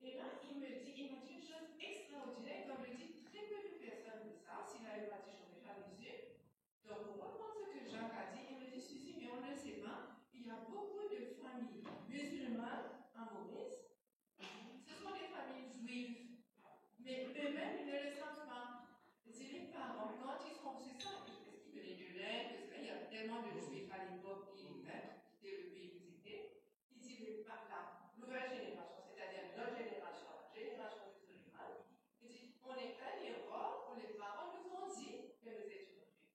Et là, il m'a dit une chose extraordinaire, comme je dis, très peu de personnes disent ça, s'il a pas dit, j'aurais pas mesure. Donc, pour reprendre ce que Jacques a dit, il me dit, Suzy, mais on ne le sait pas, il y a beaucoup de familles musulmanes en Maurice. Ce sont des familles juives, mais eux-mêmes, ils ne le savent pas. C'est les parents, quand ils sont, c'est ça, est-ce qu'ils venaient de l'Inde, parce qu'il y a tellement de juifs à l'époque qui quittaient le pays où ils étaient. Ils disaient, la nouvelle génération, c'est-à-dire notre génération, la génération musulmane, ils disent, on est un erreur où les parents nous ont dit que nous étions juifs.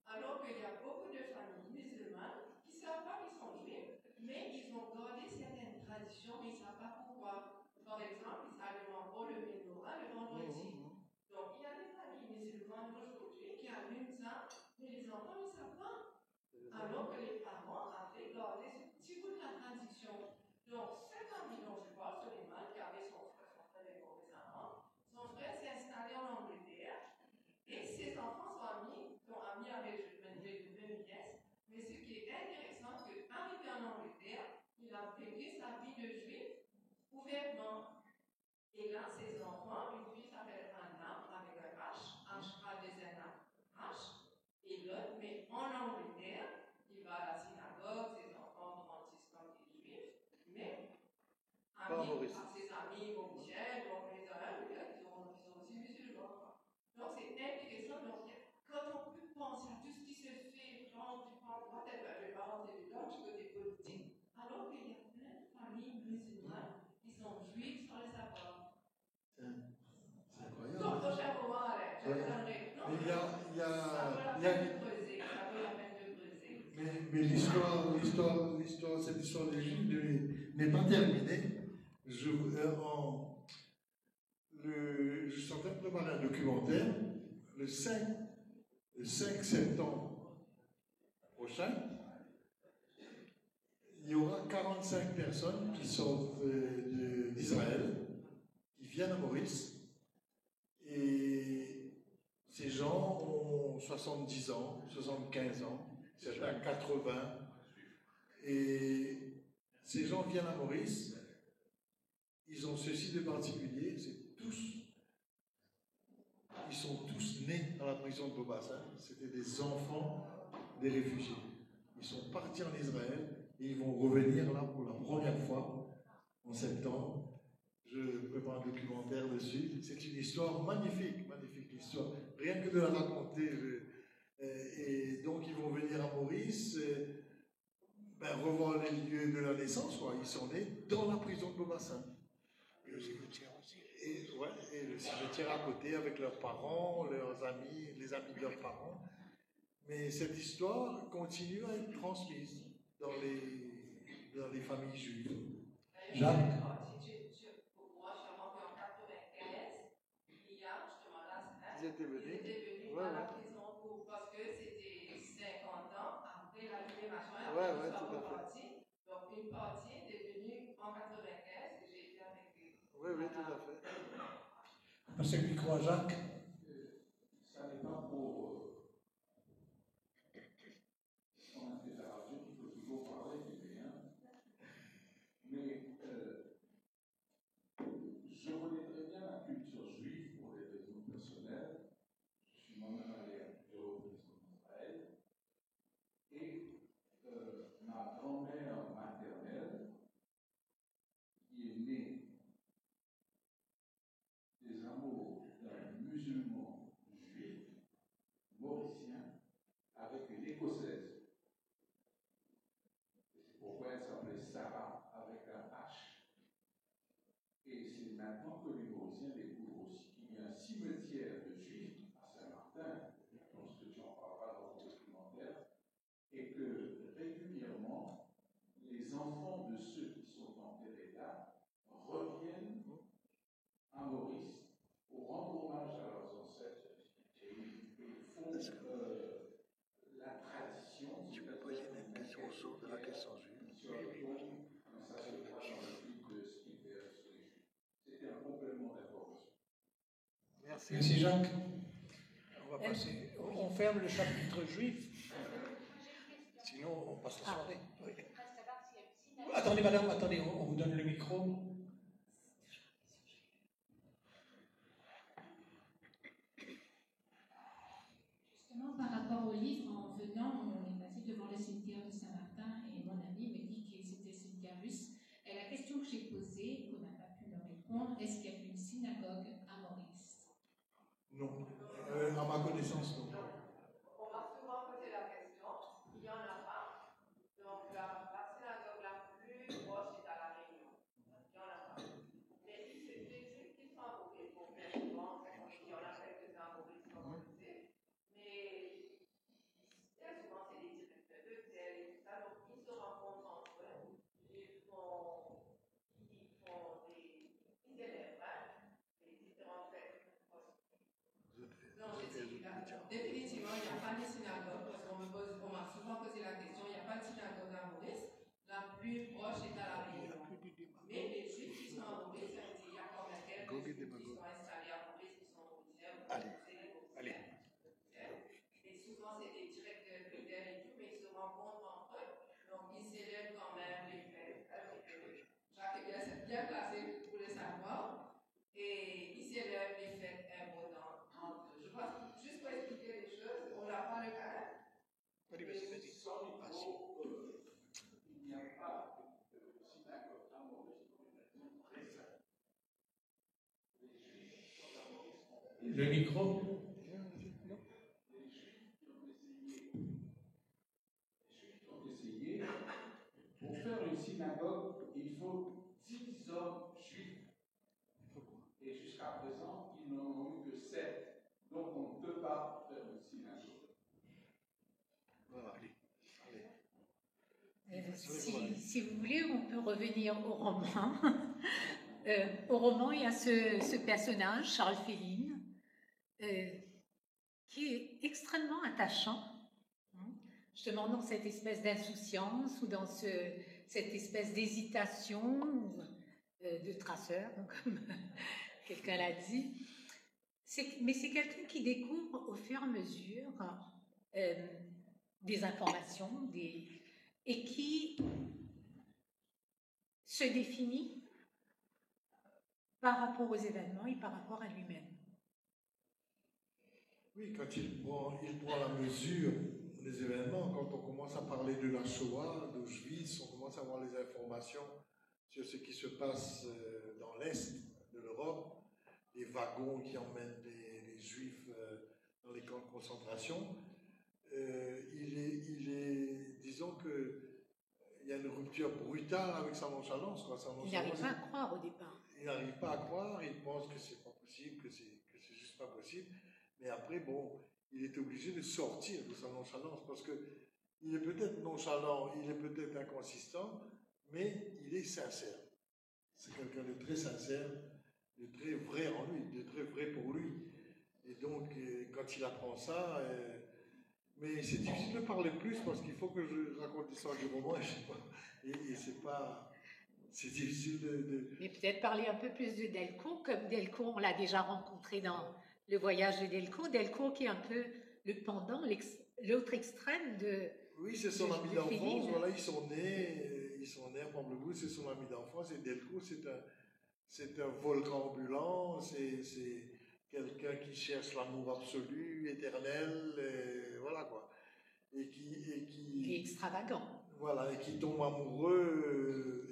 Alors qu'il y a beaucoup de familles musulmanes qui ne savent pas qu'ils sont juifs, mais ils ont gardé certaines traditions, mais ils ne savent pas pourquoi. Par exemple, ils allument pour le menorah le vendredi. Donc, il y a des familles musulmanes aujourd'hui qui allument ça, mais les enfants ne savent pas. Alors que les parents avaient gardé ce petit bout de la tradition. Donc, cet ami dont je parle, Suleiman, qui avait son frère est mort récemment, son frère s'est installé en Angleterre et ses enfants sont amis avec le nièce. Mais ce qui est intéressant, c'est qu'arrivé en Angleterre, il a vécu sa vie de juif ouvertement. Et là, ses enfants, une fille s'appelle Anna, avec un H, H, et l'autre, mais en Angleterre, il va à la synagogue, ses enfants grandissent comme des juifs, mais ses amis mauriciens, donc les Arabes, ils sont aussi musulmans. Donc c'est intéressant. Donc, quand on peut penser à tout ce qui se fait, genre, je vais pas rentrer dedans du côté politique, alors qu'il y a plein de familles musulmanes qui sont juives sans le savoir. C'est incroyable. Donc, prochain moment, je vous donnerai. Ça vaut la peine de creuser. Mais cette histoire des Juifs n'est pas terminée. Je suis en train de préparer un documentaire. Le 5 septembre prochain, il y aura 45 personnes qui sortent d'Israël, qui viennent à Maurice. Et ces gens ont 70 ans, 75 ans, certains 80. Et ces gens viennent à Maurice, ils ont ceci de particulier, ils sont tous nés à la prison de Bobassin, c'était des enfants des réfugiés. Ils sont partis en Israël et ils vont revenir là pour la première fois en septembre. Je prépare un documentaire dessus. C'est une histoire magnifique, magnifique histoire. Rien que de la raconter. Et donc ils vont venir à Maurice, revoir les lieux de leur naissance. Quoi. Ils sont nés dans la prison de Bobassin. Le cimetière aussi. Et le cimetière à côté avec leurs parents, leurs amis, les amis de leurs parents. Mais cette histoire continue à être transmise dans les familles juives. Jacques. Moi, je suis rentrée en 95. Il y a justement là, ils étaient venus à la prison parce que c'était 50 ans après la libération. Ouais, tout à fait. Donc, une partie est devenue en 95 et j'ai été avec eux. Oui, tout à fait. Parce que lui croit Jacques. Ça n'est pas pour. On a fait la radio qu'il faut toujours parler des biens. Mais je connais très bien la culture juive pour des raisons personnelles. Je suis moi-même allé à plusieurs reprises en Israël. Et ma grand-mère maternelle, qui est née des amours d'un musulman juif mauricien avec une écossaise. Et c'est pourquoi elle s'appelait Sarah avec un H. Et c'est maintenant que les Mauriciens découvrent aussi qu'il y a un cimetière de juifs à Saint-Martin, je pense que tu en parleras dans ton documentaire, et que régulièrement, les enfants de ceux qui sont enterrés là reviennent à Maurice pour rendre toujours de la question juive. Ça, c'est le champ de ce qui fait sur les Juifs. C'était un complément d'information. Merci. Merci Jacques. On va passer. On ferme le chapitre juif. Sinon, on passe la soirée. Oui. Attendez, madame, attendez, on vous donne le micro. Justement, par rapport au livre, en venant, on est passé devant le cimetière de Saint-Martin et mon ami me dit que c'était le cimetière russe. Et la question que j'ai posée, qu'on n'a pas pu me répondre, est-ce qu'il y a une synagogue à Maurice? Non. À ma connaissance, non. On m'a souvent posé la question, il n'y en a pas. Donc la synagogue la plus proche est à La Réunion. Il n'y en a pas. Mais les Juifs qui sont à Maurice, bon, bien souvent, il y en a quelques-uns à Maurice, comme on le sait. Mais très souvent, c'est des directeurs de tel et tout ça. Donc ils se rencontrent entre eux. Ils font des élèves, des différentes fêtes. Non, définitivement, il n'y a pas de synagogue, parce qu'on m'a souvent posé la question, il n'y a pas de synagogue à Maurice, la plus proche est à La Réunion. Mais les Juifs qui sont à Maurice, il y a quand même quelques Juifs qui sont installés à Maurice, qui sont mauriciens. Allez. Et souvent, c'est des directeurs fidèles et tout, mais ils se rencontrent entre eux, donc ils célèbrent quand même les fêtes avec eux. Jacques est bien placé pour le savoir. Et ils célèbrent les fêtes importantes entre eux. Je pense, juste pour expliquer les choses, on n'a pas le cas. Il n'y a pas de synagogue à Maurice. Le micro. Les Juifs ont essayé. Pour faire une synagogue, il faut 10 hommes juifs. Et jusqu'à présent, ils n'en ont eu que 7. Donc on ne peut pas faire une synagogue. Voilà, allez. Si vous voulez, on peut revenir au roman. Au roman, il y a ce personnage, Charles Féline, qui est extrêmement attachant, justement dans cette espèce d'insouciance ou dans cette espèce d'hésitation de traceur, comme quelqu'un l'a dit. Mais c'est quelqu'un qui découvre au fur et à mesure des informations et qui se définit par rapport aux événements et par rapport à lui-même. Oui, quand il prend la mesure des événements, quand on commence à parler de la Shoah, d'Auschwitz, on commence à avoir les informations sur ce qui se passe dans l'Est de l'Europe, les wagons qui emmènent les Juifs dans les camps de concentration. Disons qu'il y a une rupture brutale avec sa nonchalance. Il n'arrive pas à croire au départ. Il n'arrive pas à croire, il pense que c'est pas possible, que c'est juste pas possible. Mais après, bon, il est obligé de sortir de sa nonchalance parce que il est peut-être nonchalant, il est peut-être inconsistant, mais il est sincère. C'est quelqu'un de très sincère, de très vrai en lui, de très vrai pour lui. Et donc, quand il apprend ça, mais c'est difficile de parler plus parce qu'il faut que je raconte l'histoire du roman, je sais pas, et c'est pas... C'est difficile de... Mais peut-être parler un peu plus de Delcourt, comme Delcourt, on l'a déjà rencontré dans le voyage de Delcourt. Delcourt qui est un peu le pendant, l'autre extrême de... Oui, c'est son ami d'enfance, voilà, ils sont nés à Pamplemousse, c'est son ami d'enfance, et Delcourt, c'est un volcan ambulant, c'est quelqu'un qui cherche l'amour absolu, éternel, voilà quoi. Et qui est extravagant. Voilà, et qui tombe amoureux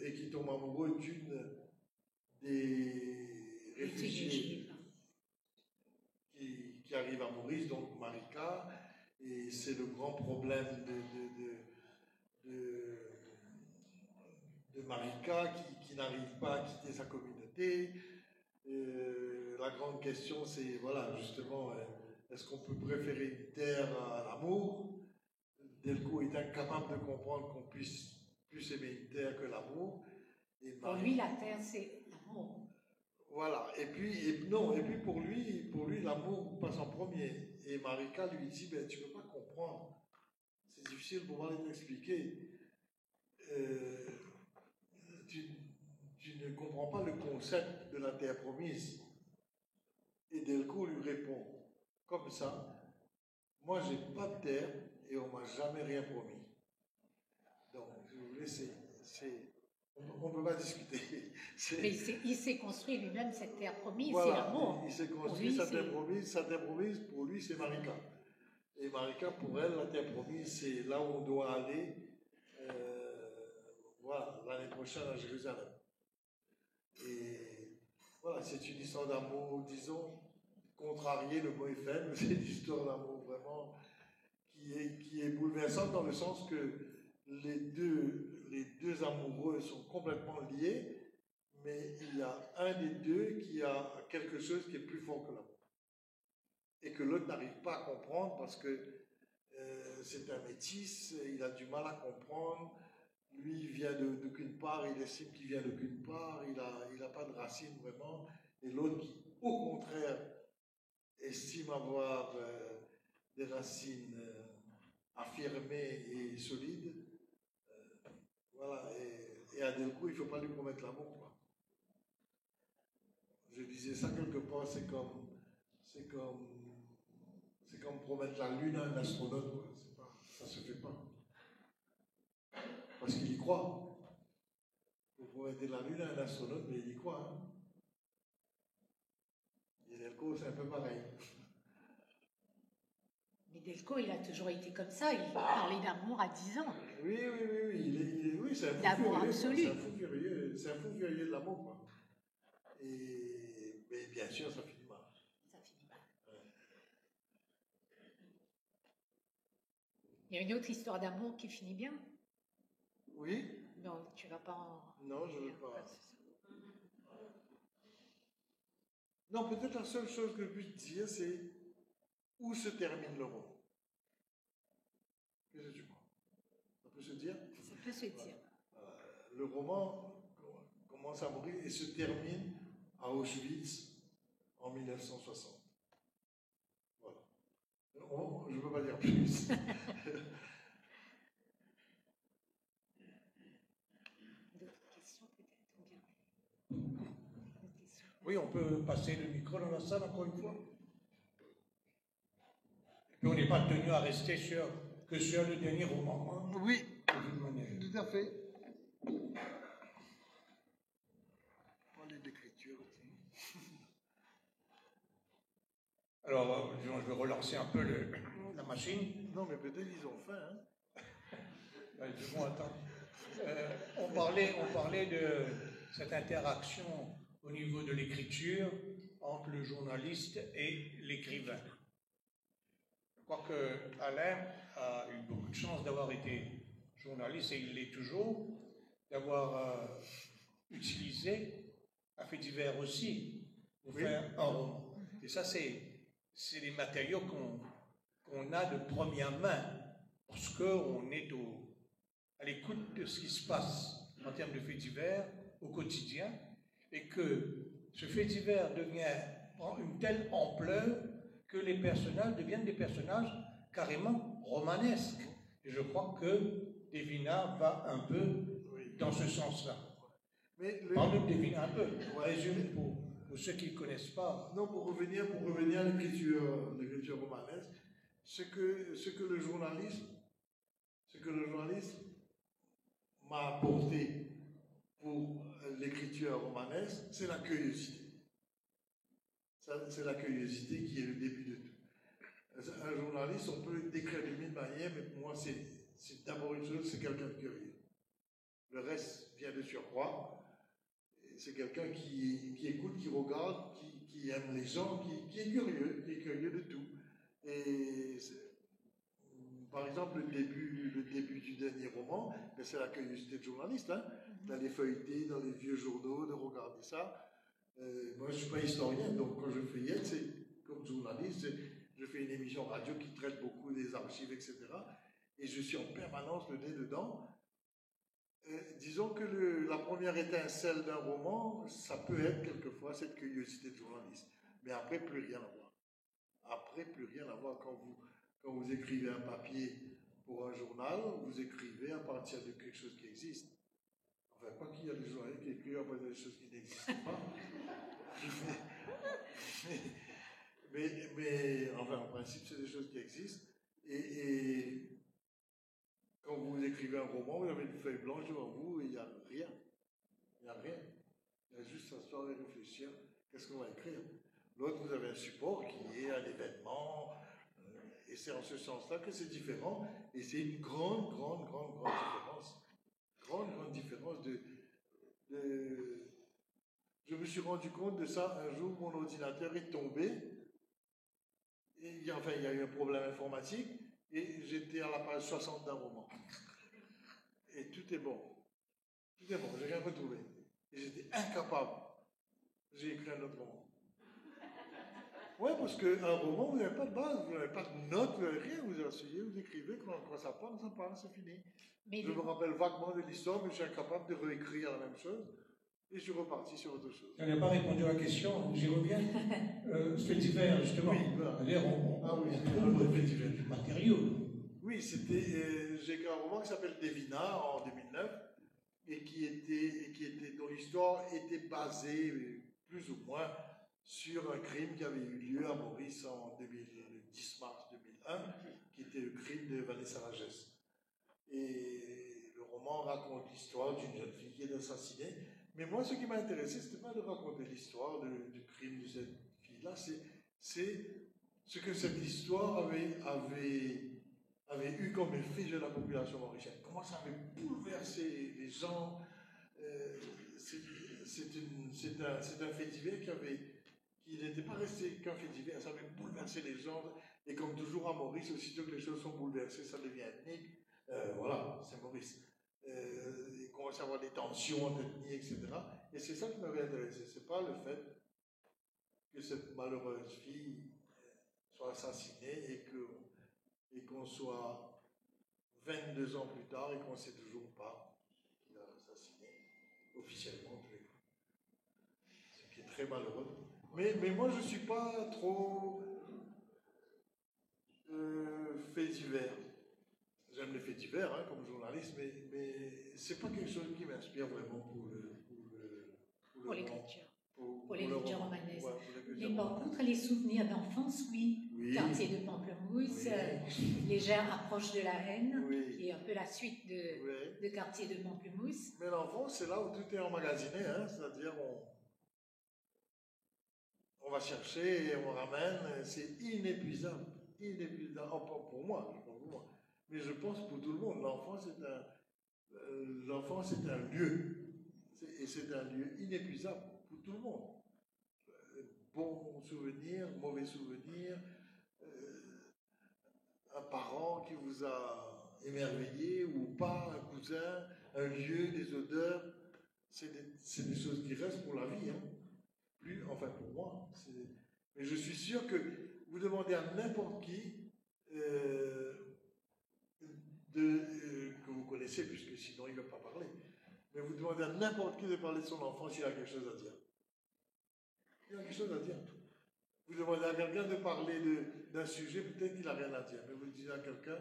d'une des réfugiés qui arrivent à Maurice, donc Marika, et c'est le grand problème de Marika qui n'arrive pas à quitter sa communauté. La grande question, c'est, voilà, justement, est-ce qu'on peut préférer une terre à l'amour? Delcourt est incapable de comprendre qu'on puisse plus aimer une terre que l'amour. Pour lui, la terre, c'est l'amour. Voilà. Et puis pour lui, l'amour passe en premier. Et Marika lui dit, ben, tu ne peux pas comprendre. C'est difficile pour moi de t'expliquer. tu ne comprends pas le concept de la terre promise. Et Delcourt lui répond, comme ça, moi j'ai pas de terre et on m'a jamais rien promis. Donc, si vous voulez, on ne peut pas discuter. Mais il s'est construit lui-même cette terre promise, voilà, c'est l'amour. Il s'est construit sa terre promise, pour lui c'est Marika. Et Marika, pour elle, la terre promise, c'est là où on doit aller, voilà, l'année prochaine à Jérusalem. Et voilà, c'est une histoire d'amour, disons, contrarié, le mot est faible, c'est une histoire d'amour vraiment qui est bouleversante dans le sens que les deux amoureux sont complètement liés, mais il y a un des deux qui a quelque chose qui est plus fort que l'amour. Et que l'autre n'arrive pas à comprendre parce que c'est un métis, il a du mal à comprendre. Lui, il vient d'aucune part, il estime qu'il vient d'aucune part, il n'a pas de racines vraiment. Et l'autre qui, au contraire, estime avoir des racines affirmées et solides. Voilà, et à Delcourt, il ne faut pas lui promettre l'amour, quoi. Je disais ça quelque part, c'est comme promettre la lune à un astronaute, quoi. Ça ne se fait pas. Parce qu'il y croit. Vous promettez la lune à un astronaute, mais il y croit. Hein. Et Delcourt, c'est un peu pareil. Mais Delcourt, il a toujours été comme ça, il parlait d'amour à 10 ans. Oui, c'est un fou d'amour furieux. Absolu. C'est un fou furieux de l'amour, quoi. Mais bien sûr, ça finit mal. Ça finit mal. Ouais. Il y a une autre histoire d'amour qui finit bien. Oui. Non, tu ne vas pas en... Non, je ne veux pas. Non, peut-être la seule chose que je puis dire, c'est où se termine le roman. Qu'est-ce que tu crois? Ça peut se dire? Ça peut se dire. Le roman commence à mourir et se termine à Auschwitz en 1960. Voilà. Je ne peux pas dire plus. Oui, on peut passer le micro dans la salle encore une fois. Et puis on n'est pas tenu à rester que sur le dernier roman. Hein, oui, tout à fait. Parler d'écriture aussi. Alors, je vais relancer un peu la machine. Non, mais peut-être ils ont faim. Hein. Bon, attends. On parlait de cette interaction au niveau de l'écriture entre le journaliste et l'écrivain. Je crois que Alain a eu beaucoup de chance d'avoir été journaliste, et il l'est toujours, d'avoir utilisé un fait divers aussi pour faire un roman. Et ça, c'est des matériaux qu'on a de première main, parce qu'on est à l'écoute de ce qui se passe en termes de faits divers au quotidien, et que ce fait divers prend une telle ampleur que les personnages deviennent des personnages carrément romanesques. Et je crois que Devina va un peu dans ce sens-là. Parle de Devina un peu, résume pour ceux qui ne connaissent pas. Non, pour revenir à l'écriture romanesque, ce que le journaliste m'a apporté pour l'écriture romanesque, c'est la curiosité. C'est la curiosité qui est le début de tout. Un journaliste, on peut décrire de mille manières, mais pour moi, c'est d'abord une chose, c'est quelqu'un de curieux. Le reste vient de surcroît. C'est quelqu'un qui écoute, qui regarde, qui aime les gens, qui est curieux de tout. Et par exemple, le début du dernier roman, c'est la curiosité de journaliste, hein, d'aller feuilleter dans les vieux journaux, de regarder ça. Moi, je ne suis pas historien, donc quand je feuillette, c'est comme journaliste, je fais une émission radio qui traite beaucoup des archives, etc. Et je suis en permanence le nez dedans. Disons que la première étincelle d'un roman, ça peut être quelquefois cette curiosité de journaliste. Mais après, plus rien à voir. Après, plus rien à voir quand vous écrivez un papier pour un journal, général, vous écrivez à partir de quelque chose qui existe. Enfin, pas qu'il y a des journalistes qui écrivent à partir de choses qui n'existent pas. mais enfin, en principe, c'est des choses qui existent. Et quand vous écrivez un roman, vous avez une feuille blanche devant vous et il n'y a rien. Il n'y a rien. Il y a juste s'asseoir et réfléchir. Qu'est-ce qu'on va écrire? L'autre, vous avez un support qui est un événement. Et c'est en ce sens-là que c'est différent. Et c'est une grande différence. Grande différence Je me suis rendu compte de ça un jour, mon ordinateur est tombé. Et il y a eu un problème informatique. Et j'étais à la page 60 d'un roman. Et tout est bon. Tout est bon, j'ai rien retrouvé. Et j'étais incapable. J'ai écrit un autre roman. Ouais, parce qu'un roman, vous n'avez pas de base, vous n'avez pas de notes, vous n'avez rien. Vous asseyez, vous écrivez, quand ça parle, c'est fini. Je me rappelle vaguement de l'histoire, mais je suis incapable de réécrire la même chose. Et je suis reparti sur autre chose. Tu n'as pas répondu à la question, j'y reviens. Ce fait divers, justement. Oui, voilà. On trouve du matériau. Oui, j'ai écrit un roman qui s'appelle Devina en 2009, et dont l'histoire était basée, plus ou moins, sur un crime qui avait eu lieu à Maurice le 10 mars 2001, qui était le crime de Vanessa Lagesse. Et le roman raconte l'histoire d'une jeune fille qui est assassinée. Mais moi, ce qui m'a intéressé, ce n'était pas de raconter l'histoire du crime de cette fille-là, c'est ce que cette histoire avait eu comme effet sur la population mauricienne. Comment ça avait bouleversé les gens. C'est un fait divers qui n'était pas resté qu'un fait divers, ça avait bouleversé les gens. Et comme toujours à Maurice, aussitôt que les choses sont bouleversées, ça devient ethnique. Voilà, c'est Maurice. Il commence à y avoir des tensions entre ethnies, etc. Et c'est ça qui m'avait intéressé. C'est pas le fait que cette malheureuse fille soit assassinée et qu'on soit 22 ans plus tard et qu'on ne sait toujours pas qui l'a assassinée, officiellement en tous les cas. Ce qui est très malheureux. Mais moi, je ne suis pas trop fait divers. J'aime les faits divers comme journaliste, mais c'est pas quelque chose qui m'inspire vraiment pour l'écriture. Pour l'écriture romanesque. Ouais, Mais par contre, les souvenirs d'enfance, oui. Quartier de Pamplemousse, Légère approche de la haine, qui est un peu la suite de Quartier de Pamplemousse. Mais l'enfance, c'est là où tout est emmagasiné, c'est-à-dire on va chercher et on ramène, c'est inépuisable. Inépuisable, pour moi. Mais je pense pour tout le monde, l'enfance est un lieu. Et c'est un lieu inépuisable pour tout le monde. Bons souvenirs, mauvais souvenirs, un parent qui vous a émerveillé ou pas, un cousin, un lieu, des odeurs, c'est des choses qui restent pour la vie. Enfin pour moi. Mais je suis sûr que vous demandez à n'importe qui que vous connaissez, puisque sinon il ne va pas parler. Mais vous demandez à n'importe qui de parler de son enfance, il a quelque chose à dire. Il a quelque chose à dire. Vous demandez à quelqu'un de parler d'un sujet, peut-être qu'il n'a rien à dire. Mais vous dites à quelqu'un,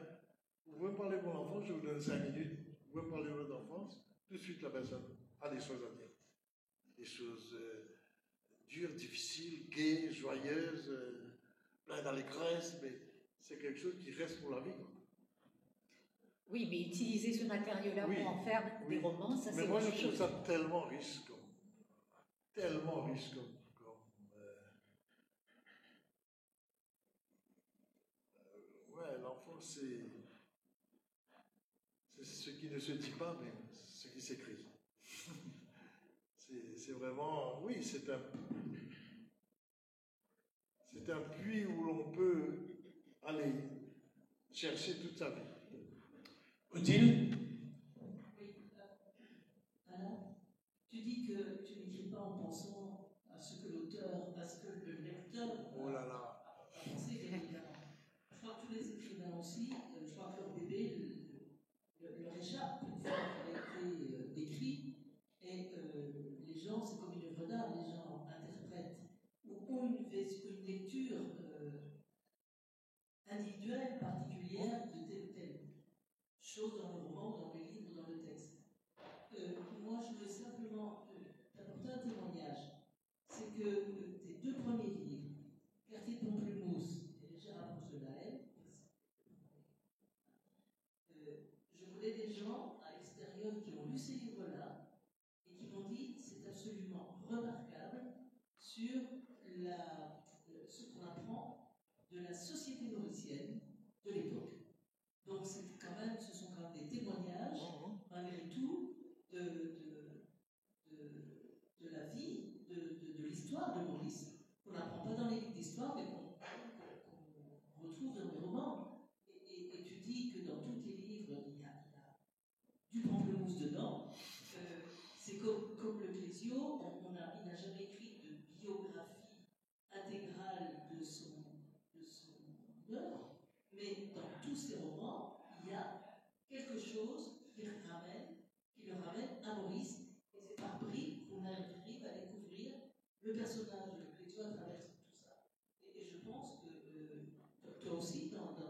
vous pouvez me parler de mon enfance, je vous donne 5 minutes. Vous pouvez me parler de votre enfance, tout de suite la personne a des choses à dire. Des choses dures, difficiles, gaies, joyeuses, plein d'allégresse, mais c'est quelque chose qui reste pour la vie. Oui, mais utiliser ce matériau-là pour en faire des romans, ça c'est autre chose. Mais moi, je trouve ça tellement riche ouais, l'enfant, c'est ce qui ne se dit pas, mais ce qui s'écrit. C'est vraiment, oui, c'est un puits où l'on peut aller chercher toute sa vie. Odile? Oui. Alors, tu dis que tu n'écris pas en pensant à ce que le lecteur a pensé, évidemment. Je crois que tous les écrivains aussi, je crois que leur bébé leur échappe une fois qu'il a été décrit, et les gens, c'est comme une œuvre d'art, les gens interprètent, ou ont une lecture individuelle, particulière de telle ou telle chose dans le roman, dans le livre, dans le texte. Moi, je voulais simplement t'apporter un témoignage. C'est que tes deux premiers livres, Quartier de Pamplemousse et Légère approche de la haine, je voulais des gens à l'extérieur qui ont lu ces livres-là et qui m'ont dit c'est absolument remarquable sur ce qu'on apprend de la société mauricienne de l'époque. Donc ce sont quand même des témoignages, malgré tout, de la vie, de l'histoire de Maurice, qu'on n'apprend pas dans les livres d'histoire, mais qu'on retrouve dans les romans. Et tu dis que dans tous tes livres, il y a du pamplemousse dedans. C'est comme le Clésio, il n'a jamais écrit de biographie intégrale de son œuvre, mais dans tous ses romans, il y a quelque chose qui le ramène à Maurice, et c'est par bribes qu'on arrive à découvrir le personnage de Clésio à travers tout ça. Et je pense que toi aussi, dans tes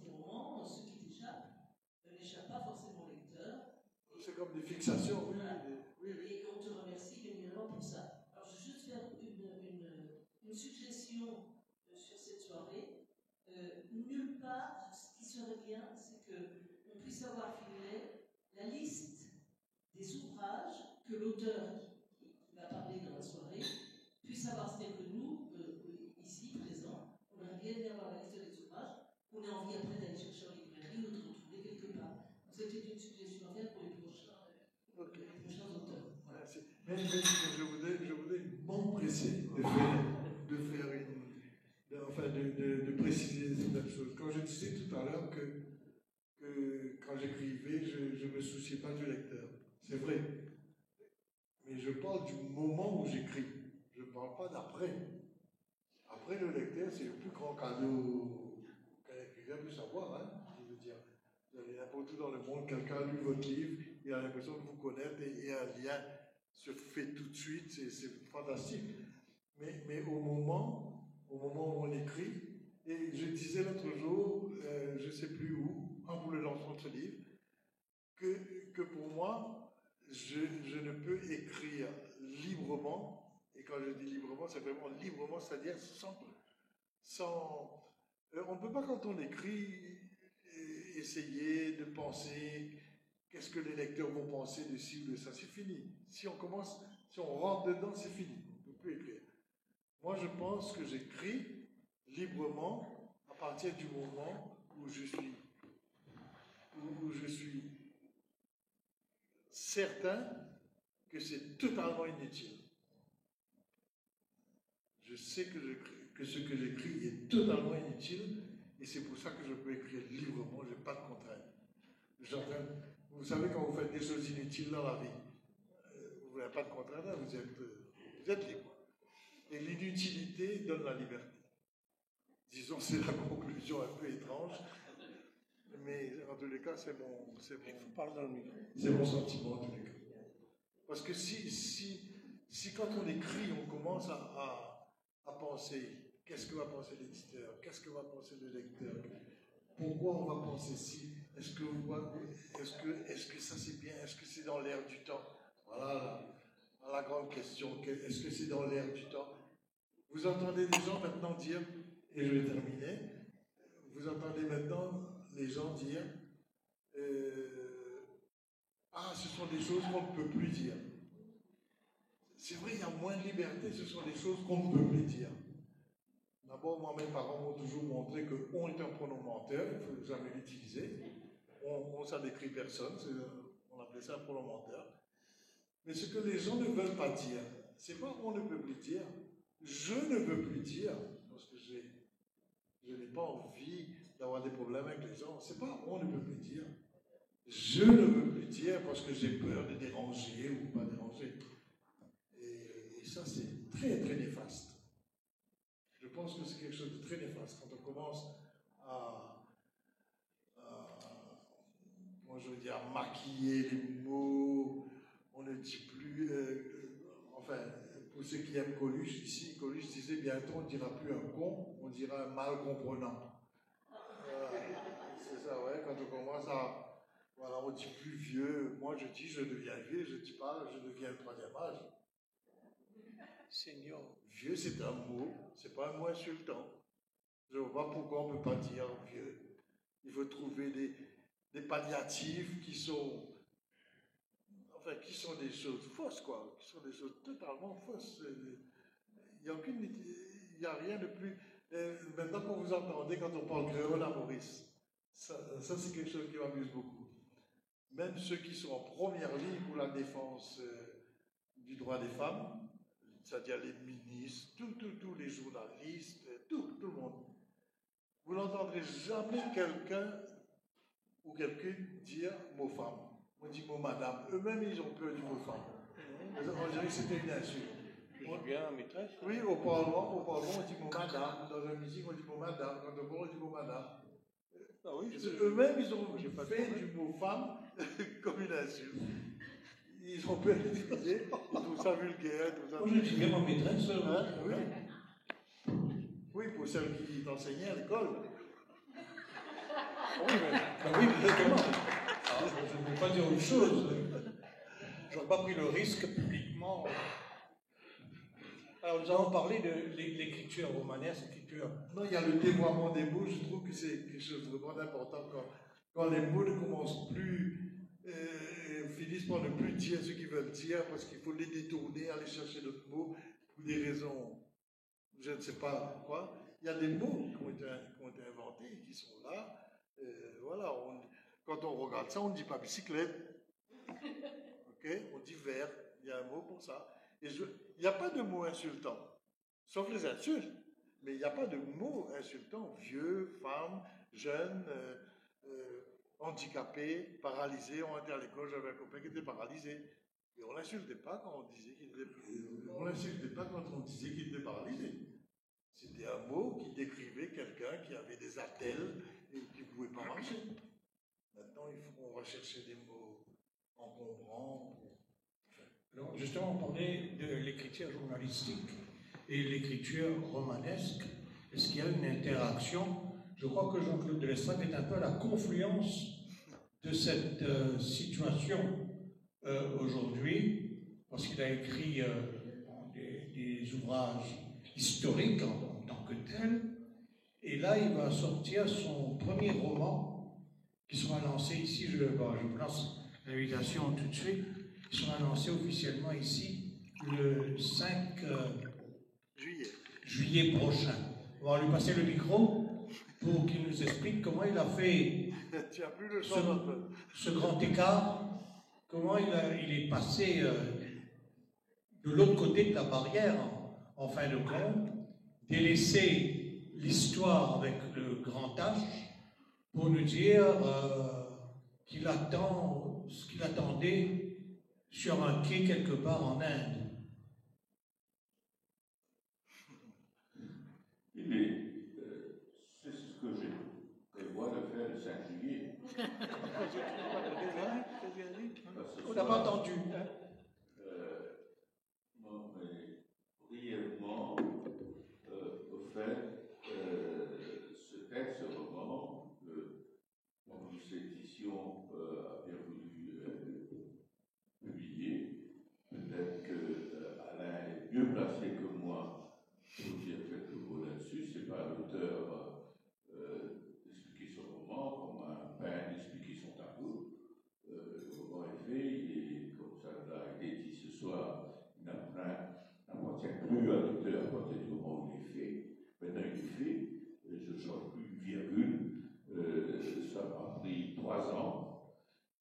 romans, ceux qui t'échappent, n'échappent pas forcément au lecteur. C'est comme des fixations, oui. Voilà. Oui. Et on te remercie bien évidemment pour ça. Alors je vais juste faire une suggestion sur cette soirée. Nulle part, ce qui serait bien, c'est qu'on puisse avoir filmé la liste des ouvrages que l'auteur qui va parler dans la soirée puisse avoir. C'est-à-dire que nous, ici, présents, on aurait bien avoir la liste des ouvrages qu'on ait envie après d'aller chercher en librairie ou de retrouver quelque part. C'était une suggestion à faire pour les prochains auteurs. Voilà. Mais je voudrais m'empresser de préciser certaines choses. Quand je disais tout à l'heure que quand j'écrivais, je ne me souciais pas du lecteur. C'est vrai. Mais je parle du moment où j'écris. Je ne parle pas d'après. Après, le lecteur, c'est le plus grand cadeau qu'un écrivain puisse avoir. Hein, je veux dire. Vous avez n'importe où dans le monde, quelqu'un a lu votre livre, il a l'impression de vous connaître et un lien se fait tout de suite, c'est fantastique. Mais au moment où on écrit, et je disais l'autre jour, je ne sais plus où, en vous le lançant ce livre, que pour moi, je ne peux écrire librement, et quand je dis librement, c'est vraiment librement, c'est-à-dire sans on ne peut pas, quand on écrit, essayer de penser qu'est-ce que les lecteurs vont penser de ci ou de ça. C'est fini. Si on rentre dedans, c'est fini. On ne peut plus écrire. Moi, je pense que j'écris librement à partir du moment où je suis certain que c'est totalement inutile. Je sais que ce que j'écris est totalement inutile, et c'est pour ça que je peux écrire librement, je n'ai pas de contraintes. Vous savez, quand vous faites des choses inutiles dans la vie, vous n'avez pas de contraintes, vous êtes libre. Et l'inutilité donne la liberté. Disons, c'est la conclusion un peu étrange, mais en tous les cas, c'est mon sentiment en tous les cas. Parce que si quand on écrit, on commence à penser, qu'est-ce que va penser l'éditeur, qu'est-ce que va penser le lecteur, pourquoi on va penser ci, est-ce que ça c'est bien, est-ce que c'est dans l'air du temps, voilà la grande question, est-ce que c'est dans l'air du temps. Vous entendez des gens maintenant dire, et je vais terminer, vous entendez maintenant les gens dire ce sont des choses qu'on ne peut plus dire. C'est vrai, il y a moins de liberté, ce sont des choses qu'on ne peut plus dire. D'abord, moi, mes parents m'ont toujours montré que on est un pronom menteur, il ne faut jamais l'utiliser. Ça décrit personne, on appelait ça un pronom menteur. Mais ce que les gens ne veulent pas dire, c'est pas on ne peut plus dire, je ne veux plus dire, parce que je n'ai pas envie d'avoir des problèmes avec les gens. C'est pas on ne peut plus dire, je ne veux plus dire parce que j'ai peur de déranger ou pas déranger. Et ça, c'est très, très néfaste. Je pense que c'est quelque chose de très néfaste. Quand on commence à maquiller les mots, on ne dit plus... pour ceux qui aiment Coluche, ici, Coluche disait bientôt on ne dira plus un con, on dira un mal comprenant. C'est ça, ouais, quand on commence à Voilà, on dit plus vieux. Moi, je dis je deviens vieux, je ne dis pas je deviens le troisième âge. Seigneur. Vieux, c'est un mot, c'est pas un mot insultant. Je ne vois pas pourquoi on ne peut pas dire vieux. Il faut trouver des palliatifs qui sont des choses fausses, quoi, qui sont des choses totalement fausses. Il n'y a rien de plus. Maintenant qu'on vous entendez, quand on parle créole à Maurice, ça c'est quelque chose qui m'amuse beaucoup. Même ceux qui sont en première ligne pour la défense du droit des femmes, c'est-à-dire les ministres, tous les journalistes, tout le monde. Vous n'entendrez jamais quelqu'un ou quelqu'une dire mot femme. On dit mot madame. Eux-mêmes, ils ont peur du mot femme. On dirait que c'était une insulte. Je dis bien, maîtresse. Oui, au Parlement, on dit mot madame. Dans la musique, on dit mot madame. Quand on parle, on dit mot madame. Ah oui, eux-mêmes, ils ont fait du mot femme comme une insulte. Ils ont peur d'utiliser, ils trouvent ça vulgaire, tout ça. Moi, je dis bien ma maîtresse. Hein, oui. Oui, pour celle qui t'enseignait à l'école. Oui, oui, exactement. Je ne peux pas dire autre chose. Je n'aurais pas pris le risque publiquement. Alors, nous avons parlé de l'écriture romanesque, l'écriture. Non, il y a le dévoiement des mots. Je trouve que c'est quelque chose de vraiment important quand les mots ne commencent plus, finissent par ne plus dire ce qu'ils veulent dire parce qu'il faut les détourner, aller chercher d'autres mots pour des raisons, je ne sais pas quoi. Il y a des mots qui ont été inventés, qui sont là. Voilà, quand on regarde ça, on ne dit pas bicyclette. Ok, on dit verre. Il y a un mot pour ça. Et il n'y a pas de mots insultants, sauf les insultes. Mais il n'y a pas de mots insultants. Vieux, femme, jeune, handicapé, paralysé. On était à l'école, j'avais un copain qui était paralysé. Et on n'insultait pas quand on disait qu'il était paralysé. C'était un mot qui décrivait quelqu'un qui avait des attelles et qui ne pouvait pas marcher. Maintenant, on va chercher des mots encombrants. Alors, justement, on parlait de l'écriture journalistique et l'écriture romanesque. Est-ce qu'il y a une interaction? Je crois que Jean-Claude de Lestrac est un peu à la confluence de cette situation aujourd'hui, parce qu'il a écrit des ouvrages historiques en tant que tels, et là il va sortir son premier roman qui sera lancé ici, je lance l'invitation tout de suite, qui sera lancé officiellement ici le 5 juillet prochain. On va lui passer le micro pour qu'il nous explique comment il a fait ce grand écart, comment il est passé de l'autre côté de la barrière, en fin de compte, délaisser l'histoire avec le grand H pour nous dire qu'il attend ce qu'il attendait sur un quai quelque part en Inde. C'est ce que je prévois de faire le 5 juillet. On n'a pas entendu. Hein? Non, mais brièvement, au fait, ce texte, ce roman, dont cette édition a bien voulu publier, peut-être qu'Alain est mieux placé que moi pour dire quelques mots là-dessus. C'est pas l'auteur d'expliquer son roman, comme un peintre d'expliquer son tableau. Le roman est fait, comme ça a été dit ce soir, il n'appartient plus à l'auteur à partir du moment où il est fait. Maintenant il est fait, je ne change plus une virgule, ça m'a pris 3 ans.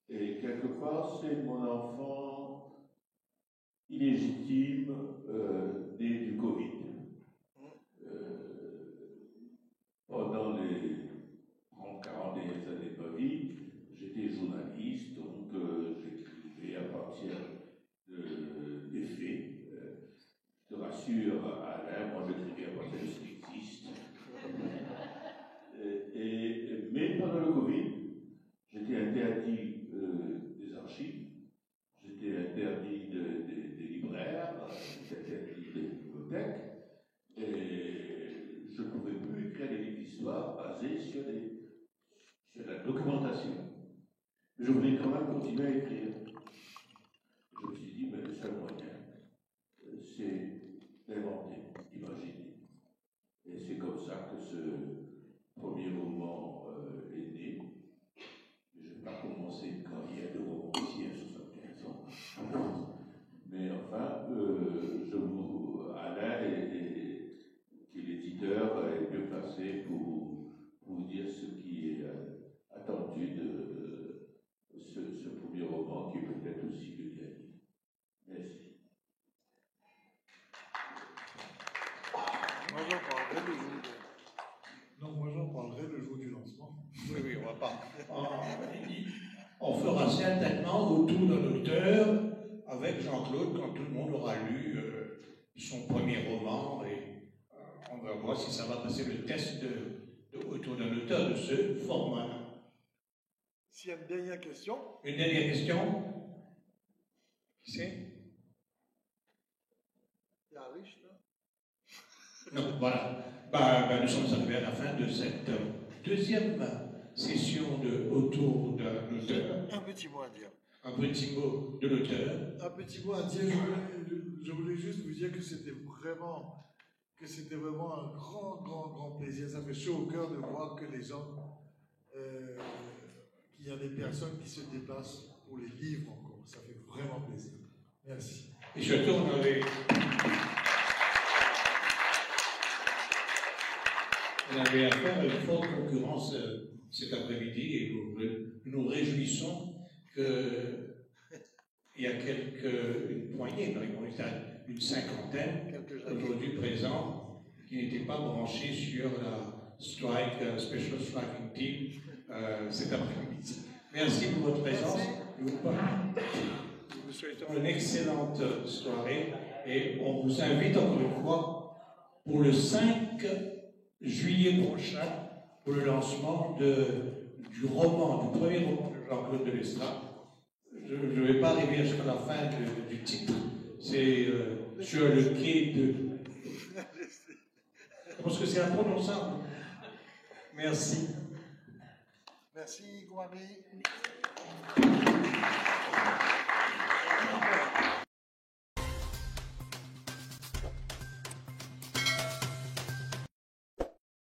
Et quelque part, c'est mon enfant illégitime né du Covid. Pendant les 30-40 dernières années de ma vie, j'étais journaliste, donc j'écrivais à partir des faits. Je te rassure, Alain, moi j'écrivais à partir de ce qui existe. Mais pendant le Covid, j'étais interdit des archives, j'étais interdit des libraires, j'étais interdit des bibliothèques, et je ne pouvais plus écrire des livres d'histoire basés sur la documentation. je voulais quand même continuer à écrire. Je me suis dit, mais le seul moyen, c'est d'inventer, d'imaginer. Et c'est comme ça que ce premier roman est né. Je n'ai pas commencé une carrière de romancier à 75 ans. Mais enfin, Alain, qui est l'éditeur, est mieux placé pour vous dire ce qui est attendu de ce premier roman, qui est peut-être aussi le dernier. Merci. Moi, j'en parlerai le jour le jour du lancement. Oui, on va pas. On fera certainement autour d'un auteur avec Jean-Claude quand tout le monde aura lu son premier roman et on va voir si ça va passer le test autour d'un auteur de ce format. S'il y a une dernière question. Une dernière question. Qui c'est? Il y a un riche là. Non, voilà. Nous sommes arrivés à la fin de cette deuxième session autour d'un auteur. Un petit mot à dire. Un petit mot de l'auteur. Un petit mot à dire. Je voulais juste vous dire que c'était vraiment un grand plaisir. Ça fait chaud au cœur de voir que les gens, qu'il y a des personnes qui se déplacent pour les livres encore. Ça fait vraiment plaisir. Merci. Et surtout, on avait affaire à une forte concurrence cet après-midi et nous nous réjouissons qu'il y a une poignée, une cinquantaine aujourd'hui présents qui n'étaient pas branchés sur la Special Striking Team cet après-midi. Merci pour votre présence. Nous vous souhaitons une excellente soirée et on vous invite encore une fois pour le 5 juillet prochain pour le lancement du premier roman de Jean-Claude Delestrat. Je ne vais pas arriver jusqu'à la fin du titre. C'est sur le quai de... Parce que c'est imprononçable. Merci. Merci, Gouami.